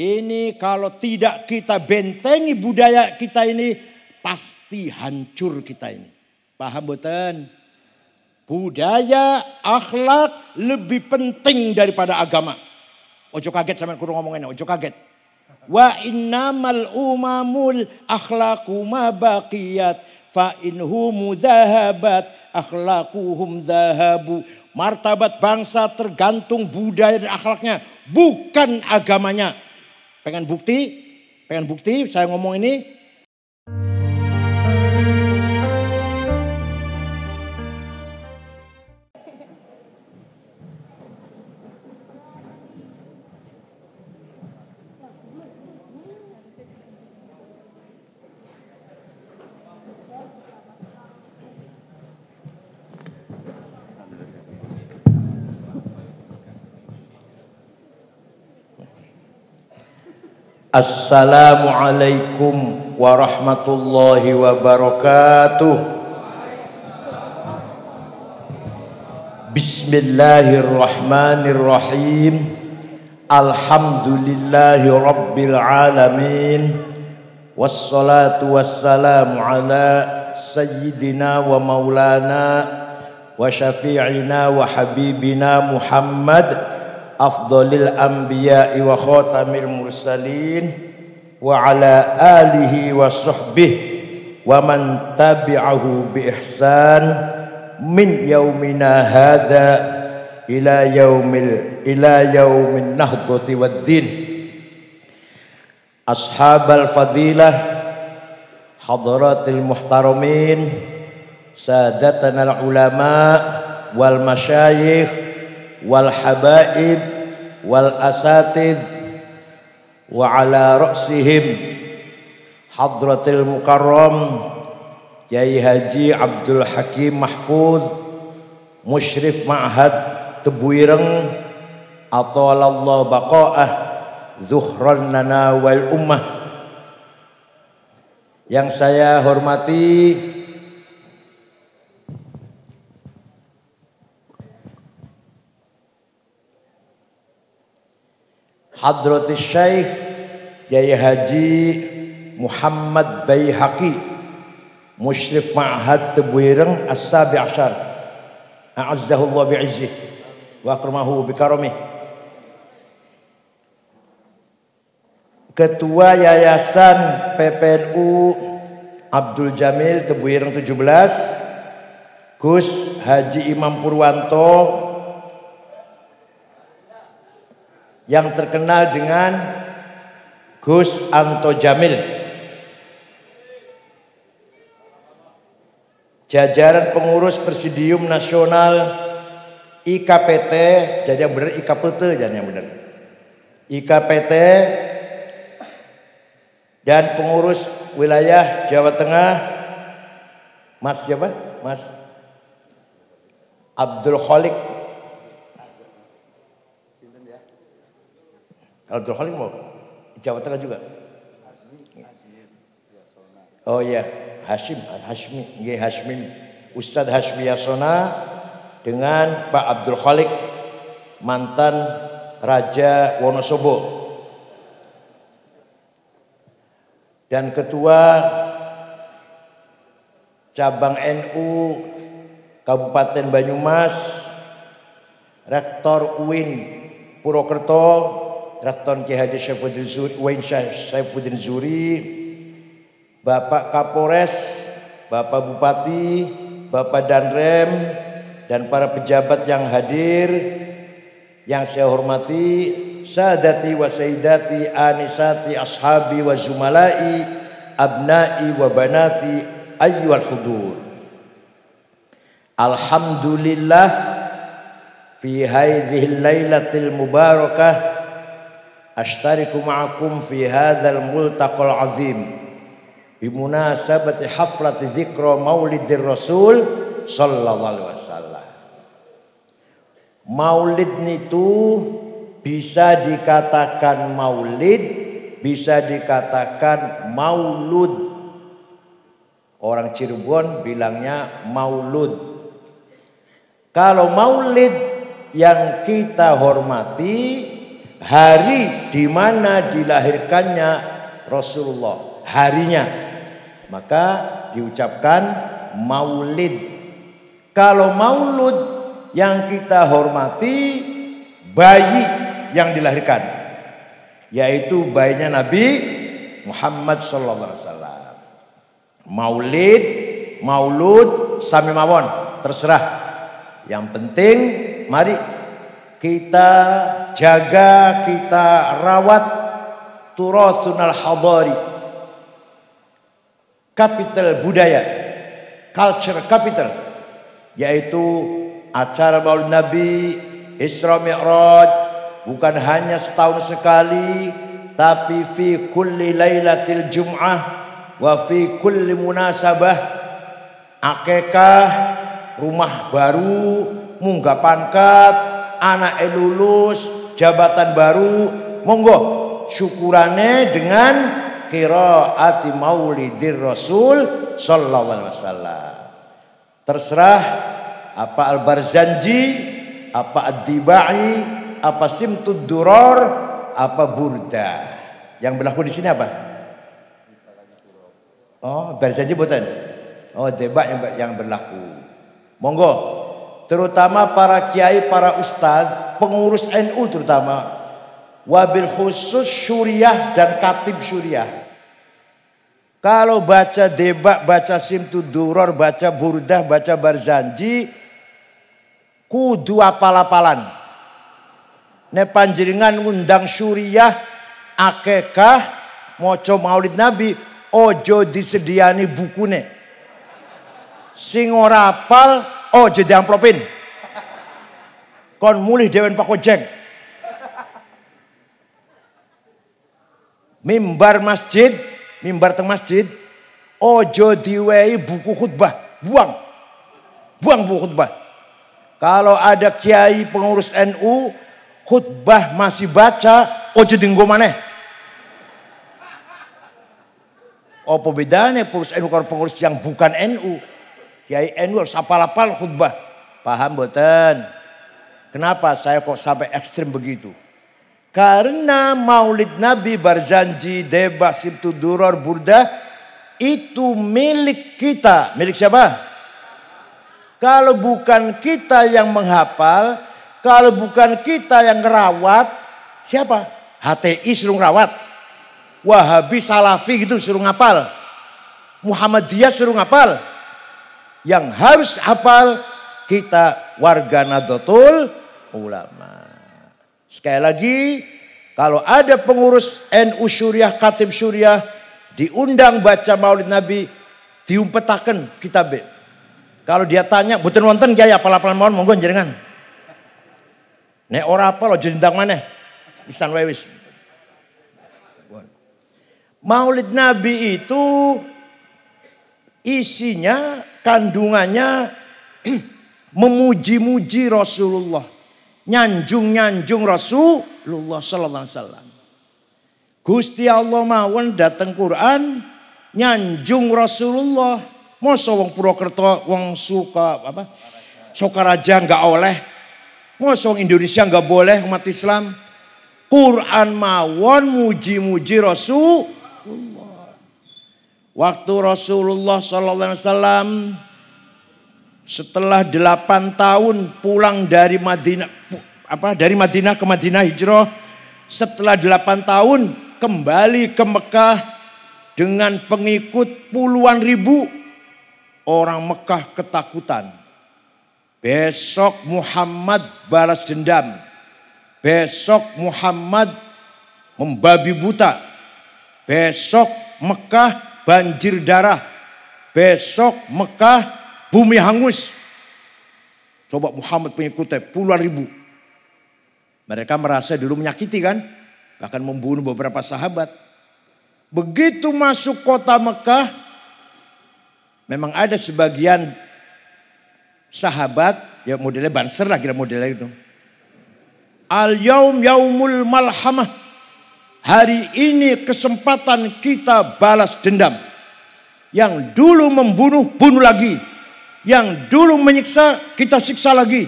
Ini kalau tidak kita bentengi budaya kita ini, pasti hancur kita ini. Paham boten? Budaya, akhlak lebih penting daripada agama. Ojo kaget sama kudu ngomongin, ojo kaget. Wa innamal umamul akhlaqu ma baqiyat fa inhum dhahabat akhlaquhum dhahabu. Martabat bangsa tergantung budaya dan akhlaknya, bukan agamanya. Pengen bukti? Pengen bukti saya ngomong ini? Assalamualaikum warahmatullahi wabarakatuh. Bismillahirrahmanirrahim. Alhamdulillahi rabbil alamin. Wassalatu wassalamu ala sayyidina wa maulana wa syafi'ina wa habibina Muhammad afdhalil anbiya'i wa khatamil mursalin wa ala alihi wa sahbihi wa man tabi'ahu bi ihsan min yaumina hadza ila yaumin nahdati waddin. Ashabal fadilah, hadratil muhtaramin, sadatana ulama wal masyayikh wal habaib wal asatid wa ala ra'sihim hadratil mukarram Yai Haji Abdul Hakim Mahfuz Musyrif Ma'had Tebuireng atalallahu baqa'ah zuhran lana wal ummah. Yang saya hormati Hadratus Syekh Yai Haji Muhammad Baihaqi Musyrif Ma'had Tebuireng As-Sabi' Asyar A'azzahullah bi'izzih wa akramahu bikaramih. Ketua Yayasan PPNU Abdul Jamil Tebuireng 17 Gus Haji Imam Purwanto yang terkenal dengan Gus Anto Jamil. Jajaran pengurus Presidium Nasional IKPT, jadi yang benar IKPT, jadi yang benar IKPT, dan pengurus wilayah Jawa Tengah Mas siapa? Mas Abdul Khalik. Abdul Khalik mau Jawa Tengah juga. Oh iya, Hashmi, Ustadz Hashmi Yasona dengan Pak Abdul Khalik mantan Raja Wonosobo, dan Ketua Cabang NU Kabupaten Banyumas, Rektor UIN Purwokerto, Rektor Kiai Haji Saifuddin Zuri, Bapak Kapolres, Bapak Bupati, Bapak Danrem, dan para pejabat yang hadir, yang saya hormati, sadati wa sayyidati anisati ashabi wa zumalai abnai wa banati ayyuhal hudur. Alhamdulillah fi hadhil lailatil mubarakah ashtariku ma'akum fi hadzal multaqal azim bimunasabati haflati dzikra maulidir rasul sallallahu alaihi wasallam. Maulid itu bisa dikatakan maulid, bisa dikatakan maulud. Orang Cirebon bilangnya maulud. Kalau maulid yang kita hormati hari di mana dilahirkannya Rasulullah, harinya, maka diucapkan maulid. Kalau maulud yang kita hormati bayi yang dilahirkan, yaitu bayinya Nabi Muhammad sallallahu alaihi wasallam. Maulid, maulud, sami mawon, terserah. Yang penting mari kita jaga, kita rawat turathunal hadari, kapital budaya, culture capital, yaitu acara Maulid Nabi, Isra Mi'raj, bukan hanya setahun sekali, tapi fi kulli lailatil jum'ah wa fi kulli munasabah, akikah, rumah baru, munggah pangkat, anak lulus, jabatan baru, monggo syukurane dengan qiraati maulidir Rasul sallallahu alaihi wasallam. Terserah apa Al-Barzanji, apa Ad-Dibai, apa Simtud Duror, apa Burda. Yang berlaku di sini apa? Oh, Barzanji bukan. Oh, Dibai yang berlaku. Monggo, terutama para kiai, para ustadz, pengurus NU terutama, wabil khusus syuriah dan katib syuriah. Kalau baca Debak, baca Simtud Duror, baca Burdah, baca Barzanji, kudu apal-apalan. Ne panjenengan ngundang syuriah, akekah, maca Maulid Nabi, ojo disediani bukune. Sing ora apal ojo diamplopin. Kon mulih dewen Pak Ojek. Mimbar masjid, mimbar teng masjid, ojo diwehi buku khutbah, buang. Buang buku khutbah. Kalau ada kiai pengurus NU khutbah masih baca, ojo dienggo maneh. Apa bedanya pengurus NU kalau pengurus yang bukan NU? Kiai NU harus apal-apal khutbah. Paham boten? Kenapa saya kok sampai ekstrim begitu? Karena Maulid Nabi, Barzanji, Debak, Simtud Duror, Burdah itu milik kita. Milik siapa? Kalau bukan kita yang menghafal, kalau bukan kita yang ngerawat, siapa? HTI suruh ngerawat, Wahabi, Salafi gitu suruh ngapal, Muhammadiyah suruh ngapal. Yang harus hafal kita warga Nahdlatul Ulama. Sekali lagi, kalau ada pengurus NU Syuriah, Katib Syuriah diundang baca Maulid Nabi, diumpetaken kitab. Kalau dia tanya, "Boten wonten kiai apal-apal mawon monggo njenengan." Nek ora apal aja ndang maneh. Iksan wae wis. Maulid Nabi itu isinya, kandungannya memuji-muji Rasulullah, nyanjung-nyanjung Rasulullah sallallahu alaihi wasallam. Gusti Allah mawon dateng Quran nyanjung Rasulullah. Masa wong Purwokerto, wong suka apa? Sokaraja enggak oleh. Masa wong Indonesia enggak boleh umat Islam. Quran mawon muji-muji Rasulullah. Waktu Rasulullah sallallahu alaihi wasallam setelah 8 tahun pulang dari Madinah, dari Madinah ke Madinah hijrah, setelah 8 tahun kembali ke Mekah dengan pengikut puluhan ribu, orang Mekah ketakutan. Besok Muhammad balas dendam. Besok Muhammad membabi buta. Besok Mekah banjir darah. Besok Mekah bumi hangus. Coba Muhammad pengikutnya puluhan ribu. Mereka merasa dulu menyakiti kan. Bahkan membunuh beberapa sahabat. Begitu masuk kota Mekah. Memang ada sebagian sahabat. Ya modelnya Banser lah kira modelnya itu. Al-yaum yaumul malhamah. Hari ini kesempatan kita balas dendam. Yang dulu membunuh, bunuh lagi. Yang dulu menyiksa, kita siksa lagi.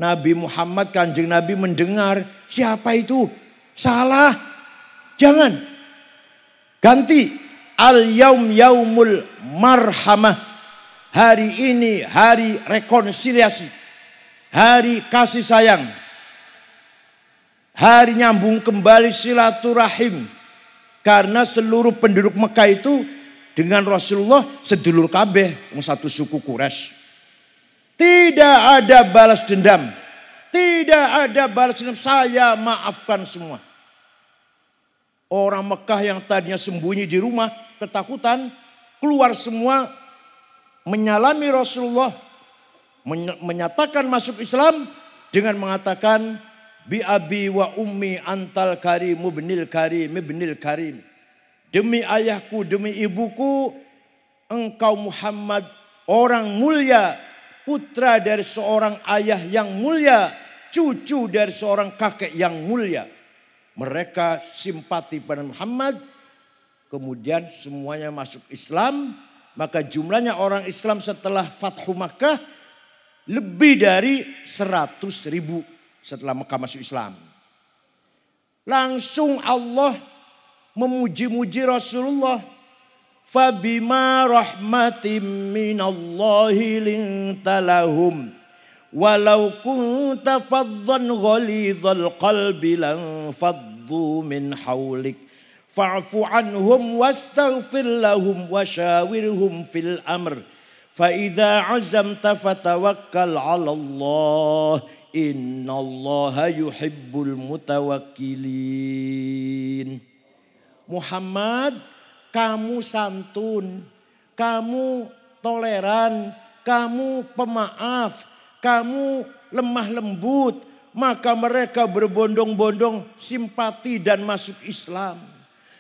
Nabi Muhammad, Kanjeng Nabi mendengar, siapa itu? Salah. Jangan. Ganti. Al-yaum yaumul marhamah. Hari ini hari rekonsiliasi. Hari kasih sayang. Hari nyambung kembali silaturahim. Karena seluruh penduduk Mekah itu dengan Rasulullah sedulur kabeh, satu suku Quraisy. Tidak ada balas dendam. Tidak ada balas dendam. Saya maafkan semua. Orang Mekah yang tadinya sembunyi di rumah, ketakutan, keluar semua menyalami Rasulullah, menyatakan masuk Islam dengan mengatakan bi abi wa ummi antal karim ibnil karim ibnil karim. Demi ayahku, demi ibuku, engkau Muhammad orang mulia, putra dari seorang ayah yang mulia, cucu dari seorang kakek yang mulia. Mereka simpati pada Muhammad, kemudian semuanya masuk Islam. Maka jumlahnya orang Islam setelah Fathu Makkah lebih dari 100.000 setelah Mekah masuk Islam. Langsung Allah memuji-muji Rasulullah. Fabima rahmatim minallahi linta lahum walau kunta faddan ghalidhal qalbi lan faddu min hawlik fa'fu anhum wastaghfir lahum washawirhum fil amr fa idza azamta fatawakkal 'ala Allah innallaha yuhibbul mutawakkilin. Muhammad, kamu santun, kamu toleran, kamu pemaaf, kamu lemah lembut. Maka mereka berbondong-bondong simpati dan masuk Islam.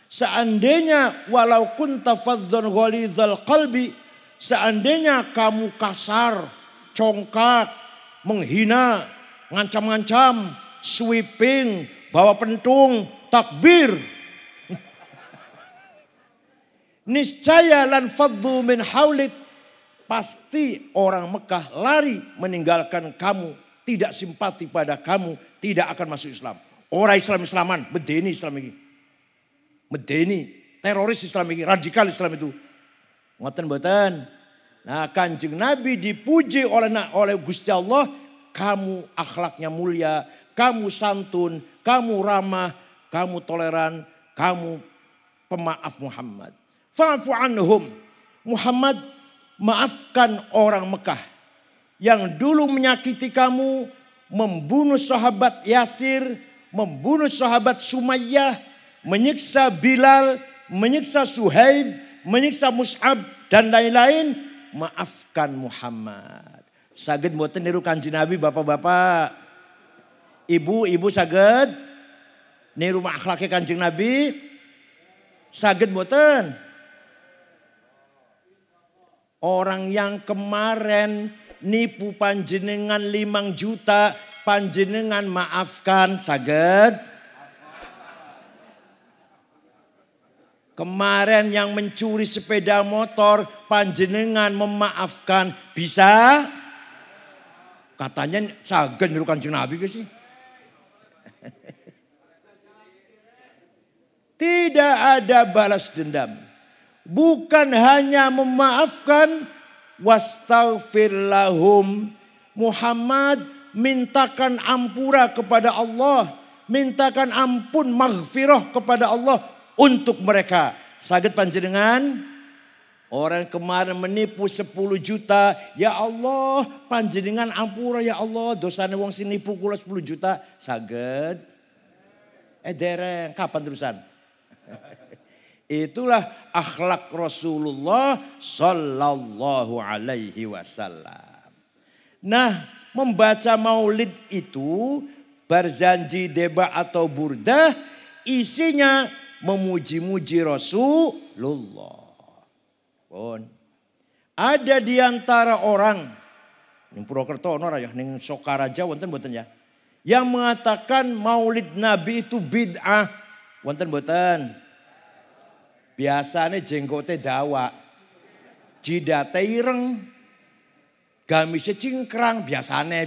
Seandainya walau kunta faddan ghalidhal qalbi, seandainya kamu kasar, congkak, menghina, ngancam-ngancam, sweeping, bawa pentung, takbir, niscaya lan faddu min haulik, pasti orang Mekah lari meninggalkan kamu, tidak simpati pada kamu, tidak akan masuk Islam. Orang Islam-Islaman, medeni Islam ini. Medeni, teroris Islam ini, radikal Islam itu. Ngoten mboten. Nah, Kanjeng Nabi dipuji oleh Gusti Allah, kamu akhlaknya mulia, kamu santun, kamu ramah, kamu toleran, kamu pemaaf Muhammad. Fa'fu anhum. Muhammad, maafkan orang Mekah yang dulu menyakiti kamu, membunuh sahabat Yasir, membunuh sahabat Sumayyah, menyiksa Bilal, menyiksa Suhaib, menyiksa Mus'ab dan lain-lain. Maafkan Muhammad. Saged mboten niru Kanjeng Nabi bapak-bapak? Ibu saged niru akhlake Kanjeng Nabi? Saged mboten? Orang yang kemarin nipu panjenengan 5 juta, panjenengan maafkan, saged? Kemarin yang mencuri sepeda motor, panjenengan memaafkan, bisa? Katanya saged niru Kanjeng Nabi sih. Tidak ada balas dendam. Bukan hanya memaafkan, wastaghfir lahum. Muhammad, mintakan ampura kepada Allah, mintakan ampun maghfirah kepada Allah untuk mereka. Saged panjenengan? Orang kemarin menipu 10 juta, ya Allah panjenengan ampura ya Allah, dosane wong sing nipu kula 10 juta. Saged? Dereng, kapan terusan? Itulah akhlak Rasulullah sallallahu alaihi wasallam. Nah, membaca maulid itu, berzanji deba atau burdah, isinya memuji-muji Rasulullah. Pun ada di antara orang ning Purwokerto ono ya, ning Sokaraja wonten mboten ya, yang mengatakan maulid Nabi itu bid'ah. Wonten mboten? Biasanya jenggote dawa, jidate ireng, gamise cingkrang, biasane.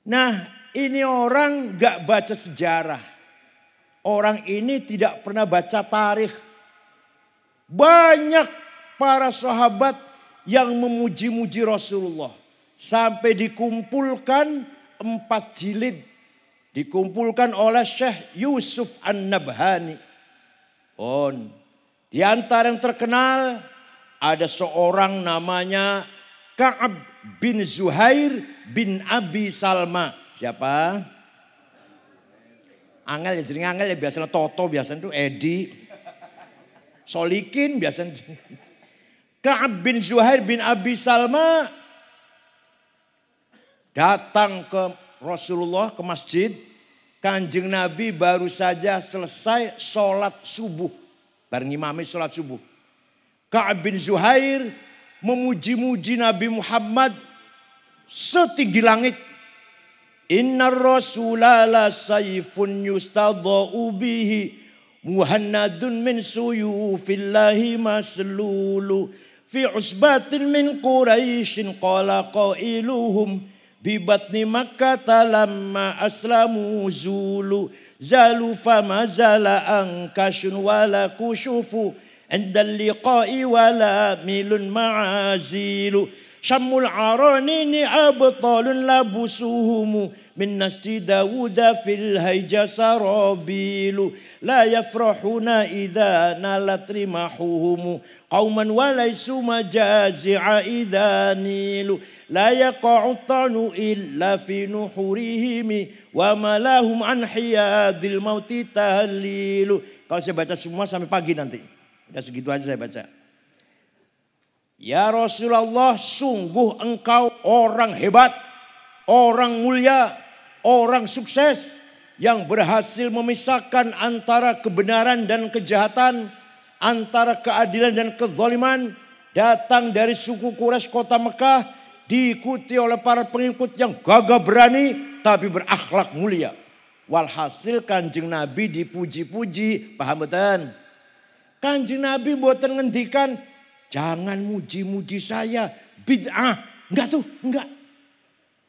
Nah, ini orang gak baca sejarah. Orang ini tidak pernah baca tarikh. Banyak para sahabat yang memuji-muji Rasulullah. Sampai dikumpulkan 4 jilid. Dikumpulkan oleh Syekh Yusuf An-Nabhani. Di antara yang terkenal ada seorang namanya Ka'ab bin Zuhair bin Abi Salma. Siapa? Angel ya, jadi angel ya biasanya Toto, biasanya itu Edi. Solikin biasanya. Ka'ab bin Zuhair bin Abi Salma datang ke Rasulullah ke masjid. Kanjeng Nabi baru saja selesai sholat subuh. Bareng imami sholat subuh. Ka'ab bin Zuhair memuji-muji Nabi Muhammad setinggi langit. Inna rasula la sayfun yustadha'u bihi muhannadun min suyufillahi maslulu fi usbatin min quraishin qala qailuhum bi batni makkah lamma aslamu zulu zalu fama zala ankashun wala kushufu indal liqa'i wala milun ma'azilu syamul aranini abtalun labusuhumu min nasji Dawuda fil hayja sarabilu la yafrahuna idha nalat rimahuhumu qauman walaysu majazi'a idha nilu la yaqa'u ta'nu illa fi nuhurihimi wa malahum an hiyadil mauti tahlilu. Kalau saya baca semua sampai pagi nanti. Udah segitu aja saya baca. Ya Rasulullah, sungguh engkau orang hebat, orang mulia, orang sukses yang berhasil memisahkan antara kebenaran dan kejahatan, antara keadilan dan kezaliman, datang dari suku Quraisy kota Mekah, diikuti oleh para pengikut yang gagah berani tapi berakhlak mulia. Walhasil Kanjeng Nabi dipuji-puji, paham betul? Kanjeng Nabi mboten ngendikan jangan muji-muji saya, bid'ah. Enggak tuh, enggak.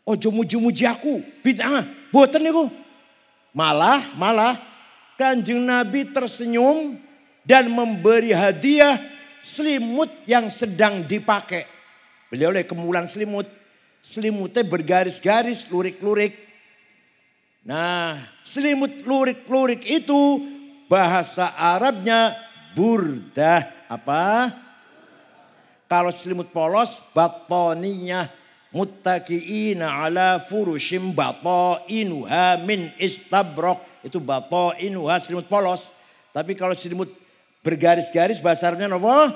Ojo muji-muji aku, bid'ah. Mboten niku. Malah Kanjeng Nabi tersenyum dan memberi hadiah selimut yang sedang dipakai. Beliau oleh kemulan selimut. Selimutnya bergaris-garis, lurik-lurik. Nah, selimut lurik-lurik itu bahasa Arabnya burdah. Apa? Kalau selimut polos, batoniyah muttaqiina ala furushim batainuha min istabrok. Itu batainuha selimut polos. Tapi kalau selimut bergaris-garis bahasa Arabnya apa?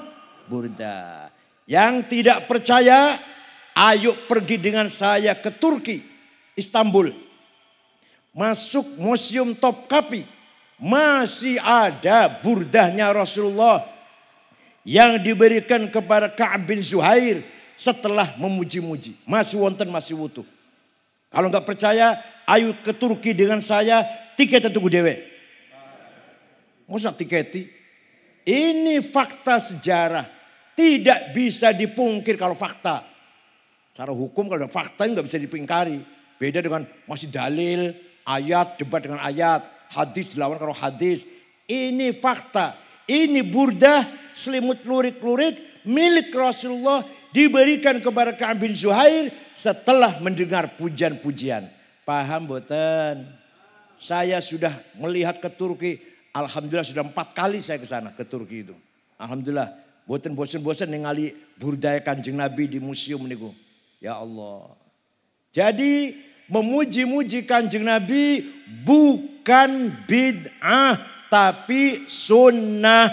Burdah. Yang tidak percaya, ayo pergi dengan saya ke Turki, Istanbul. Masuk Museum Topkapi. Masih ada burdahnya Rasulullah yang diberikan kepada Ka'ab bin Zuhair setelah memuji-muji. Masih wonten, masih wutuh. Kalau nggak percaya, ayo ke Turki dengan saya, tiket tunggu dewe. Masa tiketi? Ini fakta sejarah. Tidak bisa dipungkir kalau fakta. Secara hukum kalau ada fakta nggak bisa dipingkari. Beda dengan masih dalil, ayat, debat dengan ayat, hadis dilawan kalau hadis. Ini fakta. Ini burdah selimut lurik-lurik milik Rasulullah diberikan kepada Ka'ab bin Zuhair setelah mendengar pujian-pujian. Paham boten? Saya sudah melihat ke Turki. Alhamdulillah sudah 4 kali saya ke sana, ke Turki itu. Alhamdulillah. Boten bosen-bosen ningali budaya Kanjeng Nabi di museum niku. Ya Allah. Jadi memuji-muji Kanjeng Nabi bukan bid'ah tapi sunnah.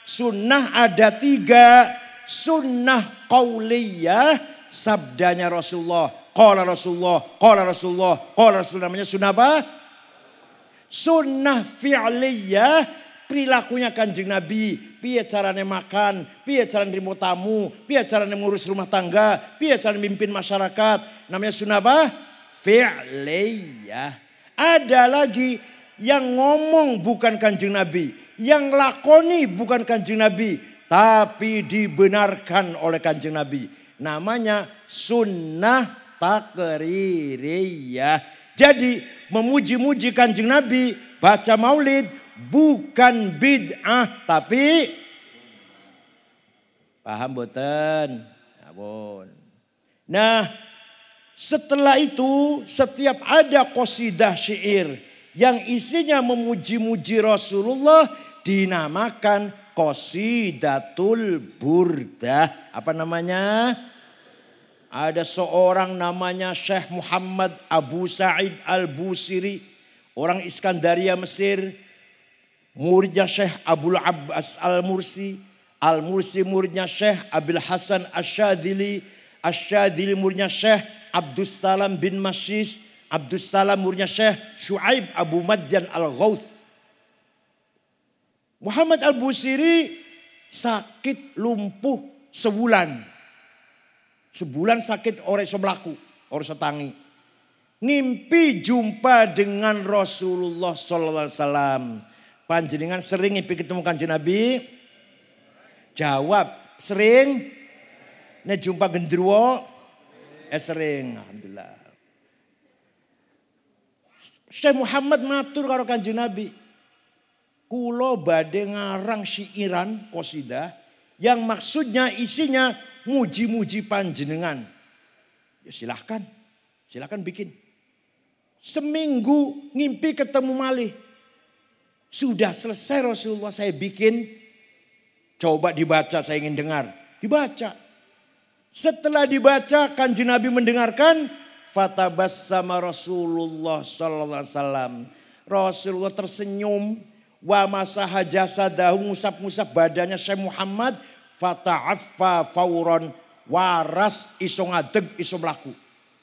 Sunnah ada 3. Sunnah qauliyah, sabdanya Rasulullah. Qala Rasulullah, qala Rasulullah, qala Rasulullah, namanya sunnah apa? Sunnah fi'liyah, perilakunya Kanjeng Nabi. Piye carane makan, piye carane nrimo tamu, piye carane ngurus rumah tangga, piye carane mimpin masyarakat. Namanya sunnah apa? Fi'liyah. Ada lagi yang ngomong bukan Kanjeng Nabi, yang lakoni bukan Kanjeng Nabi, tapi dibenarkan oleh Kanjeng Nabi. Namanya sunnah taqririyah. Jadi memuji-muji Kanjeng Nabi, baca maulid bukan bid'ah tapi paham boten? Ampun. Nah, setelah itu setiap ada qasidah syair yang isinya memuji-muji Rasulullah dinamakan qasidatul burdah. Apa namanya? Ada seorang namanya Syekh Muhammad Abu Sa'id Al-Busiri, orang Iskandaria Mesir, muridnya Syekh Abul Abbas Al-Mursi, Al-Mursi muridnya Syekh Abil Hasan Asyadili, Asyadili muridnya Syekh Abdus Salam bin Masyish, Abdus Salam muridnya Syekh Syuaib Abu Madyan Al-Ghauth. Muhammad Al-Busiri sakit lumpuh sebulan. Sebulan sakit orang iso mlaku, orang iso tangi. Ngimpi jumpa dengan Rasulullah sallallahu alaihi wasallam. Panjenengan sering ngimpi ketemu Kanjeng Nabi? Jawab, sering. Nek jumpa gendruwo? Sering, alhamdulillah. Syekh Muhammad matur karo Kanjeng Nabi. Kulo badhe ngarang syairan qasidah yang maksudnya isinya muji-muji panjenengan. Ya silahkan bikin. Seminggu ngimpi ketemu malih. Sudah selesai Rasulullah saya bikin. Coba dibaca, saya ingin dengar. Dibaca. Setelah dibaca Kanjeng Nabi mendengarkan. Fatabassama Rasulullah sallallahu alaihi wasallam. Rasulullah tersenyum. Wa masaha jasadahu, ngusap-ngusap badannya Syekh Muhammad. Fata'affa fauron, waras iso ngadeg iso mlaku.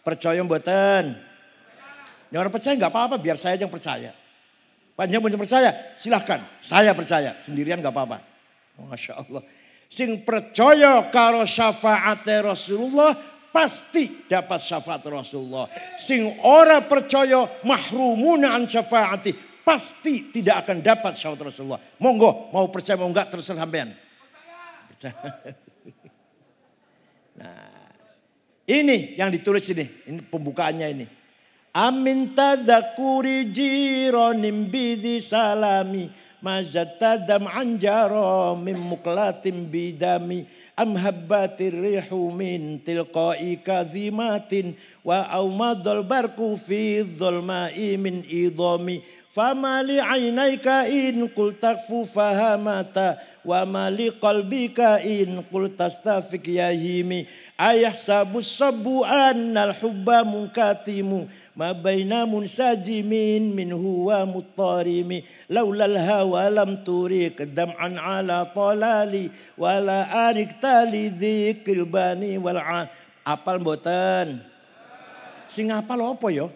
Percaya mboten? Yang orang percaya nggak apa-apa, biar saya yang percaya. Panjang pun percaya, silahkan. Saya percaya, sendirian nggak apa-apa. Masya Allah. Sing percaya karo syafaat Rasulullah pasti dapat syafaat Rasulullah. Sing ora percaya mahrumuna an syafaati pasti tidak akan dapat syafaat Rasulullah. Monggo, mau percaya mau enggak terserah sampean. Nah, ini yang ditulis ini pembukaannya ini. Amin tadzakuri jironim bidi salami mazatadam anjaro mim muklatim bidami am habbatir rihu min tilqai kazimatin wa aumadul barku fi dhulma'i min idami fama li ainaika in qul takfu fahamata wa mali qalbika in qul tastafik yahimi ayahsabus sabu annal hubba munkatimu ma baina munsajimin minhu wa muttarimi laulal hawa lam turik dam'an ala talali wala arik tali dzikril bani wal apal mboten sing apal apa ya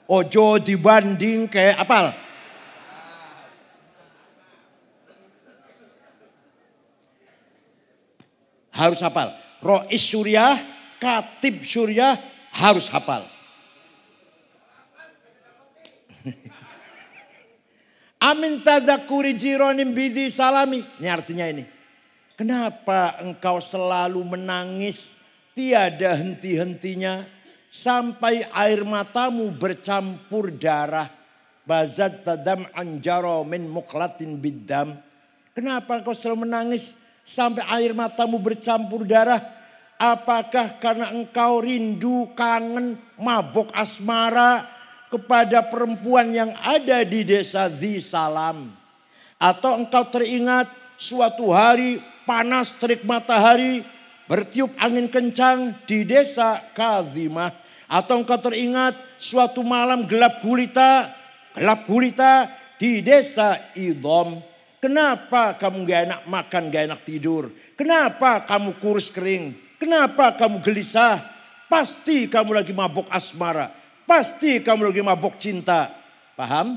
ojo dibanding ke apal. Harus hafal. Rois Suriah, Katib Suriah harus hafal. Amin tadzakuri jironim bidi salami. Ini artinya ini. Kenapa engkau selalu menangis tiada henti-hentinya sampai air matamu bercampur darah. Bazat tadam anjaro min muklatin biddam. Kenapa engkau selalu menangis sampai air matamu bercampur darah? Apakah karena engkau rindu, kangen, mabok asmara kepada perempuan yang ada di desa Dhi Salam? Atau engkau teringat suatu hari panas terik matahari, bertiup angin kencang di desa Kazimah? Atau engkau teringat suatu malam gelap gulita di desa Idom? Kenapa kamu gak enak makan, gak enak tidur? Kenapa kamu kurus kering? Kenapa kamu gelisah? Pasti kamu lagi mabuk asmara. Pasti kamu lagi mabuk cinta. Paham?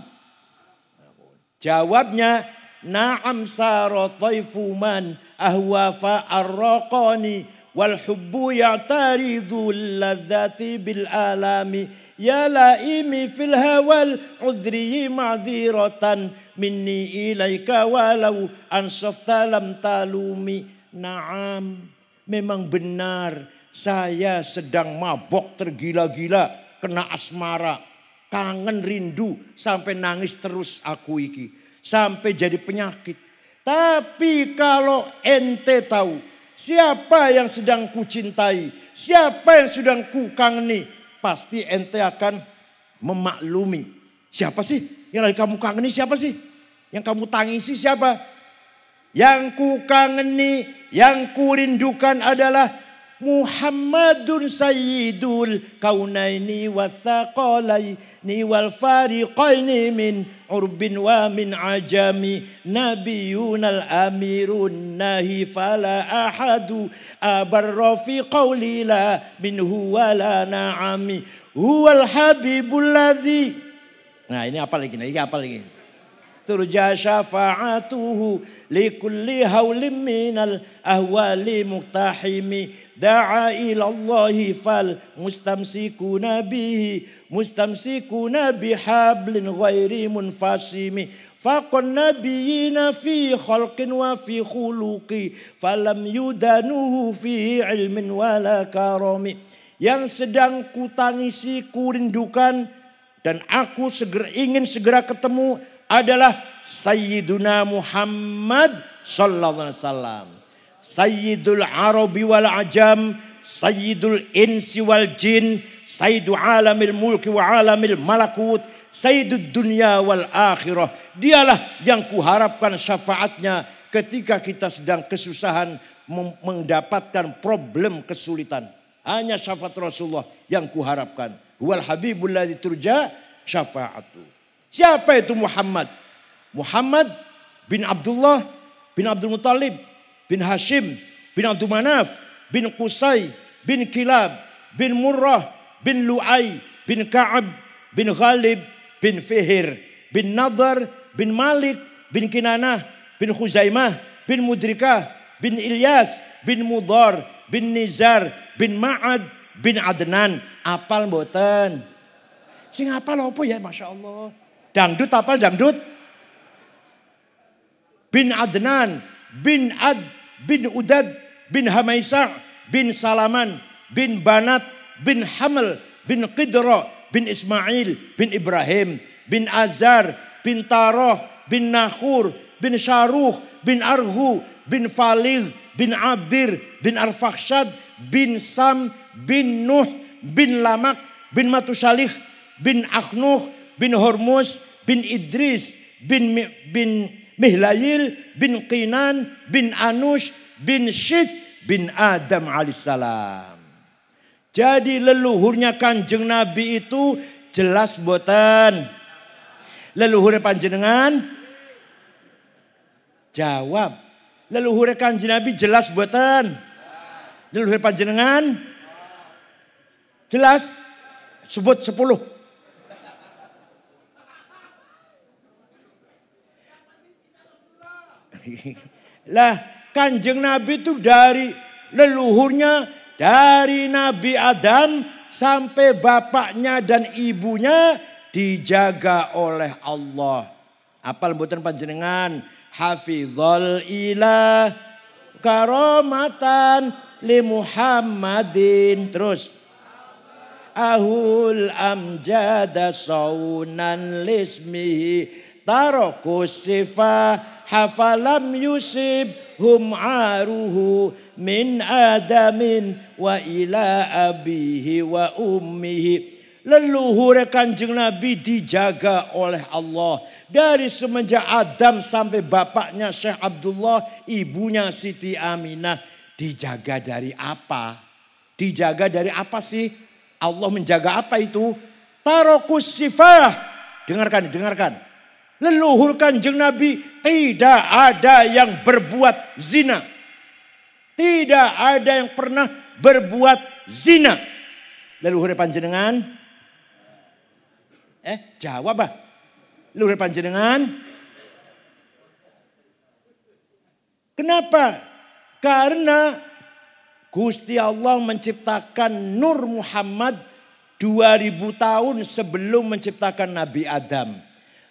Jawabnya, na'am saro taifu man ahwa fa'arraqani wal hubbu ya'taridu ladzati bil alami ya laimi fil hawal udri ma'dziratan minni ilaika walau ansafta lam talumi. Naam, memang benar Saya sedang mabok tergila-gila, kena asmara, kangen rindu, sampai nangis terus aku iki. Sampai jadi penyakit. Tapi kalau ente tahu siapa yang sedang kucintai, siapa yang sedang ku kangeni, pasti ente akan memaklumi. Siapa sih yang lagi kamu kangeni, siapa sih? Yang kamu tangisi siapa? Yang ku kangeni, yang ku rindukan adalah Muhammadun sayyidul kaunaini wathaqalaini wal fariqaini min urbin wa min ajami nabiyunal amirun nahi fala ahadu abarra fi qawli la minhu wala na'ami huwal habibul ladzi. Nah ini apa lagi? Ini apa lagi? Turja syafa'atuhu likulli hawlim minal ahwali muqtahimi da'a ilallahi fal mustamsikuna bihablin ghairi munfasimi faqan nabiyina fi khalqin wa fi khuluqi falam yudanuhu fi ilmin wala karami. Yang sedang kutangisi, kurindukan dan aku ingin segera ketemu adalah Sayyiduna Muhammad sallallahu alaihi wasallam. Sayyidul Arabi wal Ajam, Sayyidul Insi wal Jin, Sayyidu alamil mulki wa alamil malakut, Sayyidud dunya wal akhirah. Dialah yang kuharapkan syafaatnya ketika kita sedang kesusahan mendapatkan problem kesulitan. Hanya syafaat Rasulullah yang kuharapkan. Wal habibul ladzi turja syafa'atu. Siapa itu Muhammad? Muhammad bin Abdullah bin Abdul Muttalib bin Hashim bin Abdul Manaf bin Qusay bin Kilab bin Murrah bin Lu'ay bin Ka'ab bin Ghalib bin Fihir bin Nadar bin Malik bin Kinanah bin Khuzaimah bin Mudrikah bin Ilyas bin Mudar bin Nizar bin Ma'ad bin Adnan. Apal mboten? Sing apal apa ya, Masya Allah. Dangdut apal dangdut? Bin Adnan, bin Ad, bin Udad, bin Hamaisa, bin Salaman, bin Banat, bin Hamel, bin Qidra, bin Ismail, bin Ibrahim, bin Azar, bin Taroh, bin Nahur, bin Syaruh, bin Arhu, bin Falih, bin Abir, bin Arfakhshad, bin Sam, bin Nuh, bin Lamak, bin Matusalih, bin Akhnuh, bin Hormuz, bin Idris, bin Mihlayil, bin Qinan, bin Anush, bin Syith, bin Adam alaihissalam. Jadi leluhurnya Kanjeng Nabi itu jelas boten. Leluhurnya panjenengan? Jawab. Leluhurnya Kanjeng Nabi jelas boten? Leluhurnya panjenengan? Jelas? Sebut 10. Lah Kanjeng Nabi itu dari leluhurnya, dari Nabi Adam sampai bapaknya dan ibunya dijaga oleh Allah. Apal mboten panjenengan? Hafizul ilah karamatan li Muhammadin. Terus ahul amjada saunan lismihi tarakus sifah hafalam yusib hum aruhu min adamin wa ila abihi wa ummihi. Leluhur Kanjeng Nabi dijaga oleh Allah. Dari semenjak Adam sampai bapaknya Syekh Abdullah, ibunya Siti Aminah. Dijaga dari apa? Dijaga dari apa sih? Allah menjaga apa itu? Tarokus sifah. Dengarkan, dengarkan. Leluhur Kanjeng Nabi tidak ada yang berbuat zina. Tidak ada yang pernah berbuat zina. Leluhur panjenengan? Jawab bah. Leluhur panjenengan? Kenapa? Karena Gusti Allah menciptakan Nur Muhammad 2000 tahun sebelum menciptakan Nabi Adam.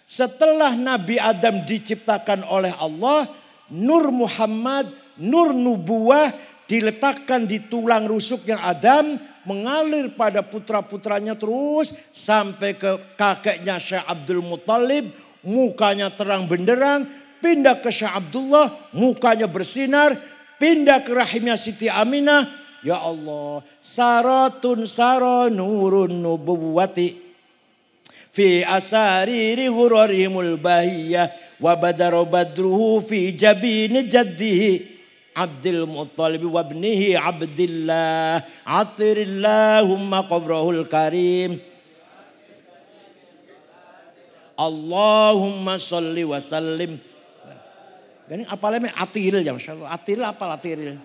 Setelah Nabi Adam diciptakan oleh Allah, Nur Muhammad, Nur Nubuwah diletakkan di tulang rusuknya Adam, mengalir pada putra-putranya terus sampai ke kakeknya Syekh Abdul Muttalib, mukanya terang benderang, pindah ke Syekh Abdullah, mukanya bersinar, pindah ke rahimnya Siti Aminah. Ya Allah, saratun sara nurun nubuwati fi asariri hurarimul bahiyah wa badara badruhu fi jabini jaddihi Abdul Muttalib wa ibnihi Abdillah atirillahumma qabrahul karim Allahumma salli wa sallim. Ini apalnya atiril ya, Masya Allah. Atiril apa atiril?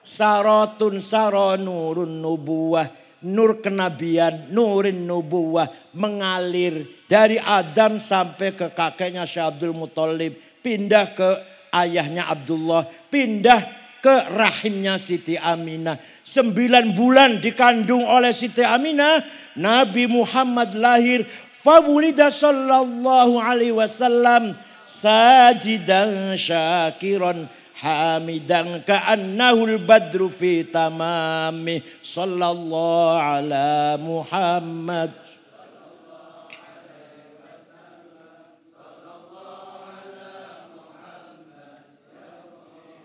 Saratun sara nurun nubuwah, nur kenabian, nurin nubuwah mengalir dari Adam sampai ke kakeknya Syekh Abdul Muttalib, pindah ke ayahnya Abdullah, pindah ke rahimnya Siti Aminah. 9 bulan dikandung oleh Siti Aminah, Nabi Muhammad lahir. Fawulida sallallahu alaihi wasallam sajidan syakiran hamidan ka'annahul badru fi tamami sallallahu ala Muhammad.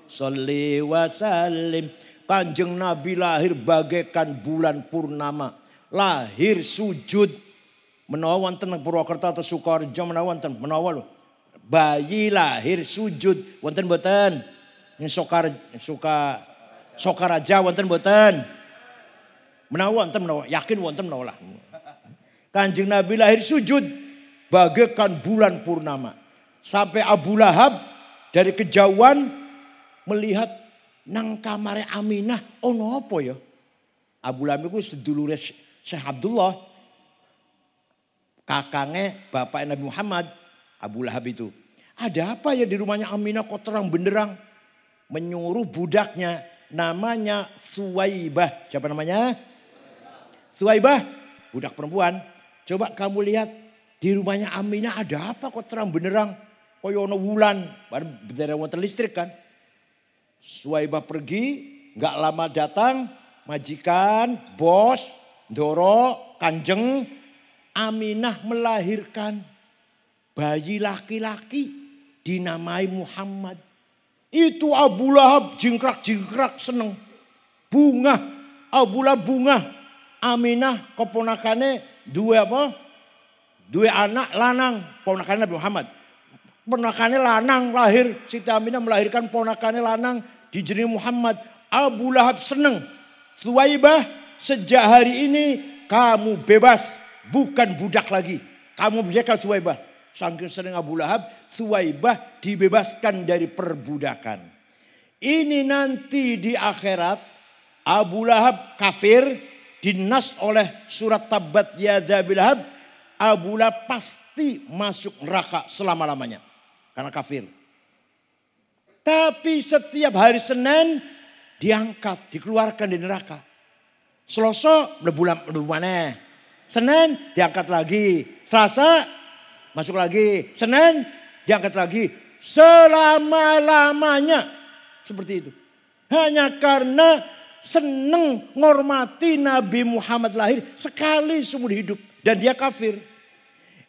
Salli wa sallim. Kanjeng Nabi lahir bagaikan bulan purnama. Lahir sujud. Menawa wonten Purwokerto atau Sukoharjo menawa wonten. Menawa lho. Bayi lahir sujud. Wonten mboten? Ini Sokaraja wonten mboten? Menawa wonten menawa. Yakin wonten menawa lah. Kanjeng Nabi lahir sujud. Bagaikan bulan purnama. Sampai Abu Lahab dari kejauhan melihat nang kamare Aminah ono apa ya? Abu Lahab itu sedulure Syekh Abdullah. Kakangnya bapak Nabi Muhammad, Abu Lahab itu. Ada apa ya di rumahnya Aminah kok terang benderang? Menyuruh budaknya namanya Suwaibah. Siapa namanya? Suwaibah, budak perempuan. Coba kamu lihat di rumahnya Aminah ada apa kok terang benderang? Koyo ono wulan, bendera wonten listrik kan? Suwaibah pergi, nggak lama datang, majikan, bos, Ndoro, Kanjeng, Aminah melahirkan bayi laki-laki dinamai Muhammad. Itu Abu Lahab jingkrak-jingkrak seneng. Bunga, Abu Lahab bunga. Aminah keponakannya dua apa? Dua anak lanang, ponakannya Nabi Muhammad. Ponakannya lanang lahir, Siti Aminah melahirkan ponakannya lanang dijenengi Muhammad. Abu Lahab seneng. Suwaibah, sejak hari ini kamu bebas, bukan budak lagi. Kamu bisa Suwaibah. Saking seneng Abu Lahab, Suwaibah dibebaskan dari perbudakan. Ini nanti di akhirat Abu Lahab kafir, dinas oleh surat Tabbat Yada Abil Lahab. Abu Lahab pasti masuk neraka selama-lamanya karena kafir. Tapi setiap hari Senin diangkat, dikeluarkan dari neraka. Selasa mlebu maneh. Senin diangkat lagi. Selasa masuk lagi. Senin diangkat lagi. Selama-lamanya. Seperti itu. Hanya karena seneng ngormati Nabi Muhammad lahir sekali seumur hidup. Dan dia kafir.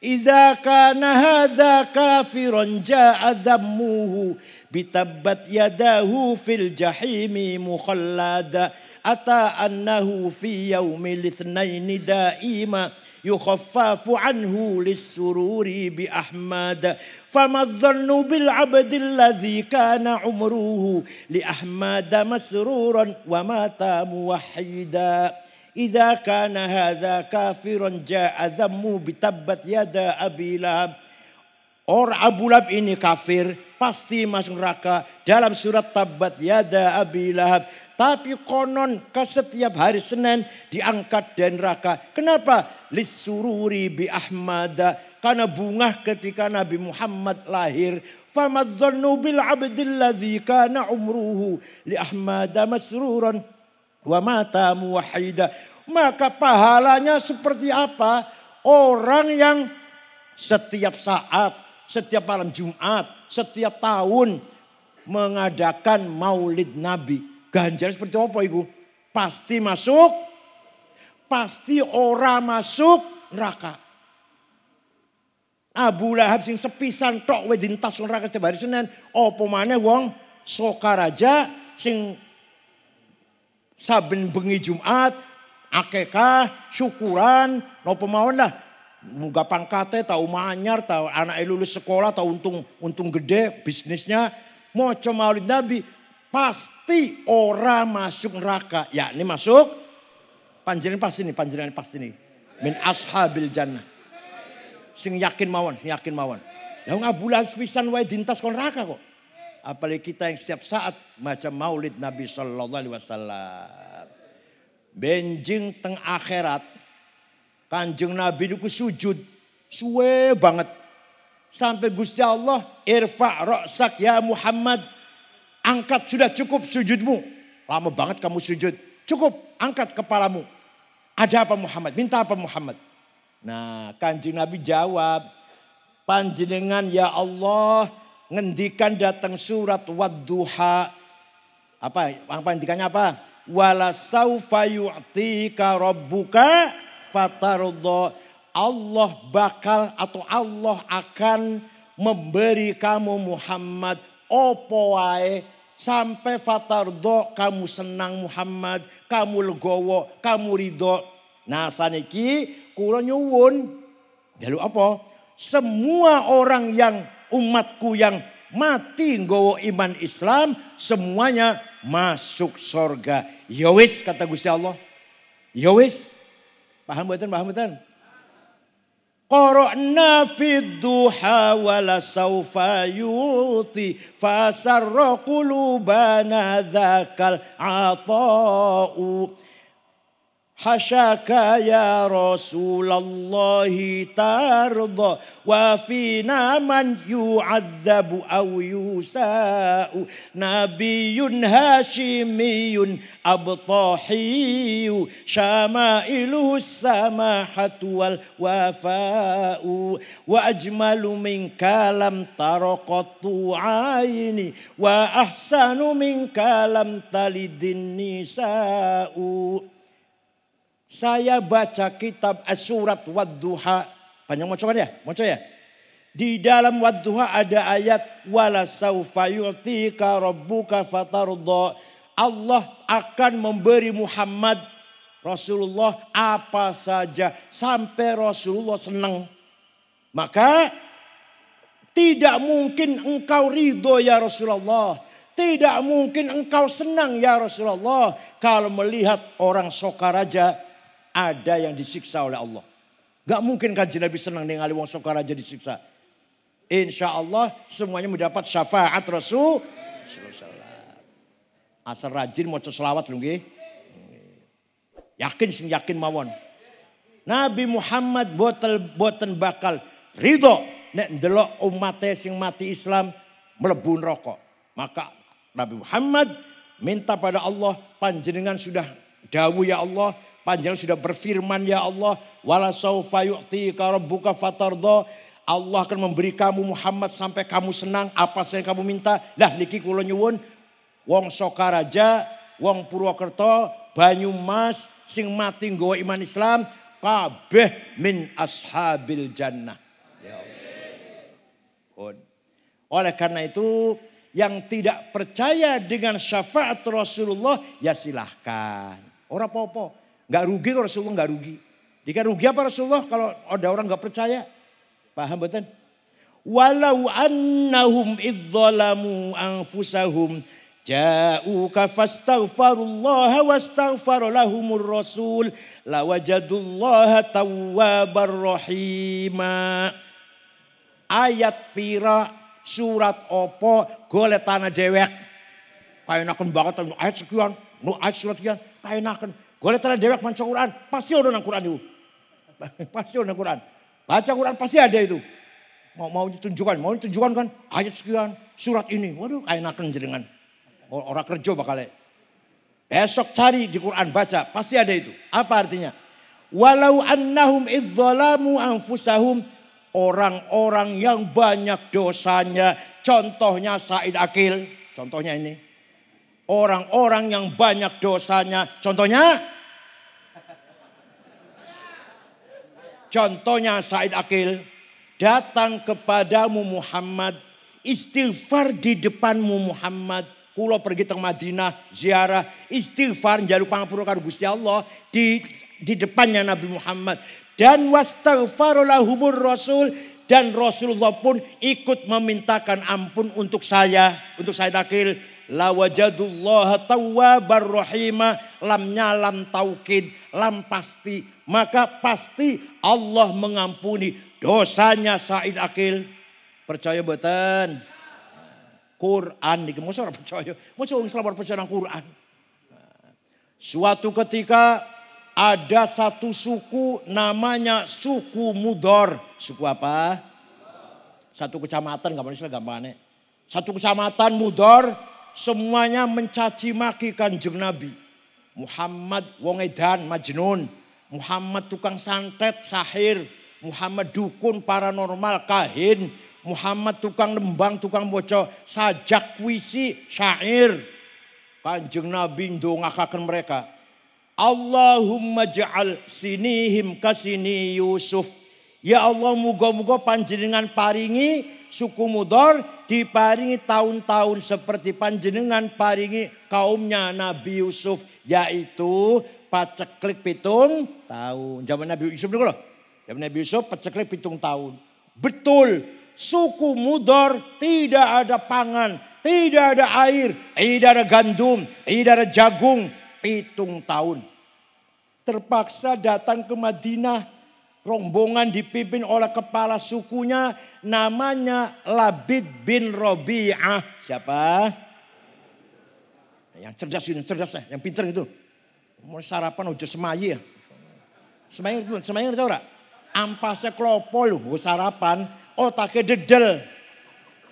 Idza kana hadza kafiran ja'a dhammuhu bitabbat yadahu fil jahimi mukhallada ata annahu fi yaumil itsnaini daima yukhaffafu anhu lis-sururi bi ahmad fama dhannu bil abdi alladhi kana umruhu li ahmad masruran wa mata muwahhida. Idza kana hadza kafiran ja'a dhammu bitabbat yada Abi Lahab. Orang Abu Lahab ini kafir pasti masuk neraka dalam surat Tabbat Yada Abi Lahab. Tapi konon ke setiap hari Senin diangkat dari neraka. Kenapa? Lissururi bi Ahmada. Karena bunga ketika Nabi Muhammad lahir. Famadzannu bil abdil ladzi kana umruhu li Ahmada masruran wa mata muwahhida. Maka pahalanya seperti apa? Orang yang setiap saat, setiap malam Jumat, setiap tahun mengadakan maulid Nabi. Ganjaran seperti apa itu? Pasti masuk, pasti ora masuk neraka. Abu Lahab sing sepisan tok wae dintas neraka setiap hari Senin. Apa maneh wong Sokaraja sing saben bengi Jumat akekah syukuran napa mawon lah. Muga pangkate tahu manyar, tahu anak lulus sekolah, tahu untung gede bisnisnya. Maca maulid Nabi pasti ora masuk neraka. Ya ini masuk. Panjenengan pasti nih. Min ashabil jannah. Sing yakin mawon. Lah Abu Lahab pisan wae dintas kon neraka kok. Apalagi kita yang setiap saat maca maulid Nabi sallallahu alaihi wasallam. Benjing teng akhirat Kanjeng Nabi niku sujud suwe banget. Sampai Gusti Allah irfa' ra'sak ya Muhammad. Angkat sudah cukup sujudmu. Lama banget kamu sujud. Cukup angkat kepalamu. Ada apa Muhammad? Minta apa Muhammad? Nah Kanjeng Nabi jawab. Panjenengan ya Allah ngendikan datang surat Wadduha. Apa ngendikannya apa? Wala saufa yu'tika rabbuka fatarudho. Allah bakal atau Allah akan memberi kamu Muhammad opo wae sampai fatarudho kamu senang Muhammad, kamu legowo, kamu ridho. Nah saniki kula nyuwun jaluk apa? Semua orang yang umatku yang mati nggawa iman Islam semuanya masuk surga. Ya wis kata Gusti Allah. Ya wis. Paham mboten? Qara'na fid duha wala saufa yuti fasarra qulubana dzakal ata'u. Hasyaka ya Rasulullah tarda wa fina man yu'adzabu aw yusa'u nabiyyun hashimiyun abtahiyu syamailuhu samahatu wal wafa'u wa ajmalu min kalam taraqatu aini wa ahsanu min kalam talidin nisa'u. Saya baca kitab surat Wadduha. Panjang mocokan ya? Moco ya? Di dalam Wadduha ada ayat. Wala saufa yu'tika rabbuka fatarudho. Allah akan memberi Muhammad Rasulullah apa saja. Sampai Rasulullah senang. Maka tidak mungkin engkau ridho ya Rasulullah. Tidak mungkin engkau senang ya Rasulullah. Kalau melihat orang Sokaraja ada yang disiksa oleh Allah. Gak mungkin Kanjeng Nabi senang ningali wong Sokaraja disiksa. Insya Allah semuanya mendapat syafaat Rasul. Asal rajin maca selawat lho nggih. Yakin mawon. Nabi Muhammad boten bakal ridho nek ndelok umate sing mati Islam mlebu neraka. Maka Nabi Muhammad minta pada Allah, panjenengan sudah dawuh ya Allah, panjenengan sudah berfirman ya Allah, wala saufa yu'tika rabbuka fatardha. Allah akan memberi kamu Muhammad sampai kamu senang apa yang kamu minta. Lah niki kula nyuwun wong Sokaraja, wong Purwokerto, Banyumas sing mati nggawa iman Islam kabeh min ashabil jannah. Ya Allah. Oleh karena itu yang tidak percaya dengan syafaat Rasulullah ya silahkan. Ora apa-apa. Gak rugi kalau Rasulullah gak rugi. Jika rugi apa Rasulullah kalau ada orang gak percaya. Paham betul? Walau annahum idzalamu anfusahum ja'uka fastaghfarullaha wastaghfara lahumur rasul lawajadullaha tawwabar rahima. Ayat pira surat opo golek tanah dewek. Kaenaken banget ayat sekian, ayat surat sekian kaenaken. Golek tanah dewek maca Quran, pasti ada nang Quran itu. Pasti ada nang Quran. Baca Quran pasti ada itu. Mau ditunjukkan kan ayat sekian, surat ini. Waduh, kaenaken jenengan. Orang kerja bakal. Besok cari di Quran baca, pasti ada itu. Apa artinya? Walau annahum idzalamu anfusahum, orang-orang yang banyak dosanya, contohnya Said Akil. Contohnya ini. Orang-orang yang banyak dosanya. Contohnya Said Akil. Datang kepadamu Muhammad. Istighfar di depanmu Muhammad. Kulo pergi ke Madinah ziarah. Istighfar njaluk pangapura karo Gusti Allah. Di depannya Nabi Muhammad. Dan wastaghfaru lahumur Rasul. Dan Rasulullah pun ikut memintakan ampun untuk saya. Untuk Said Akil. La wajadullaha tawwabar rahimah. Lamnya lam taukid. Lam pasti. Maka pasti Allah mengampuni dosanya Said Akil. Percaya mboten? Quran niki mosok ora percaya. Mosok wong Islam ora percaya nang Quran. Suatu ketika ada satu suku namanya suku Mudor. Suku apa? Satu kecamatan gampangnya. Satu kecamatan Mudor semuanya mencaci maki Kanjeng Nabi. Muhammad wong edan majnun. Muhammad tukang santet sahir. Muhammad dukun paranormal kahin. Muhammad tukang nembang, tukang boco sajak puisi, syair. Kanjeng Nabi ndongakaken mereka. Allahumma ja'al sinihim kasini Yusuf. Ya Allah muga-muga panjenengan paringi suku Mudor diparingi tahun-tahun seperti panjenengan paringi kaumnya Nabi Yusuf. Yaitu paceklik 7 tahun. Zaman Nabi Yusuf dulu loh. Zaman Nabi Yusuf paceklik 7 tahun. Betul. Suku Mudor tidak ada pangan. Tidak ada air. Tidak ada gandum. Tidak ada jagung. 7 tahun. Terpaksa datang ke Madinah. Rombongan dipimpin oleh kepala sukunya. Namanya Labid bin Robi'ah. Siapa? Yang cerdas ini. Cerdas ya. Yang pintar itu. Mau sarapan udah semayi ya. Semayi tahu gak? Ampasnya klopo loh sarapan. Otaknya dedel.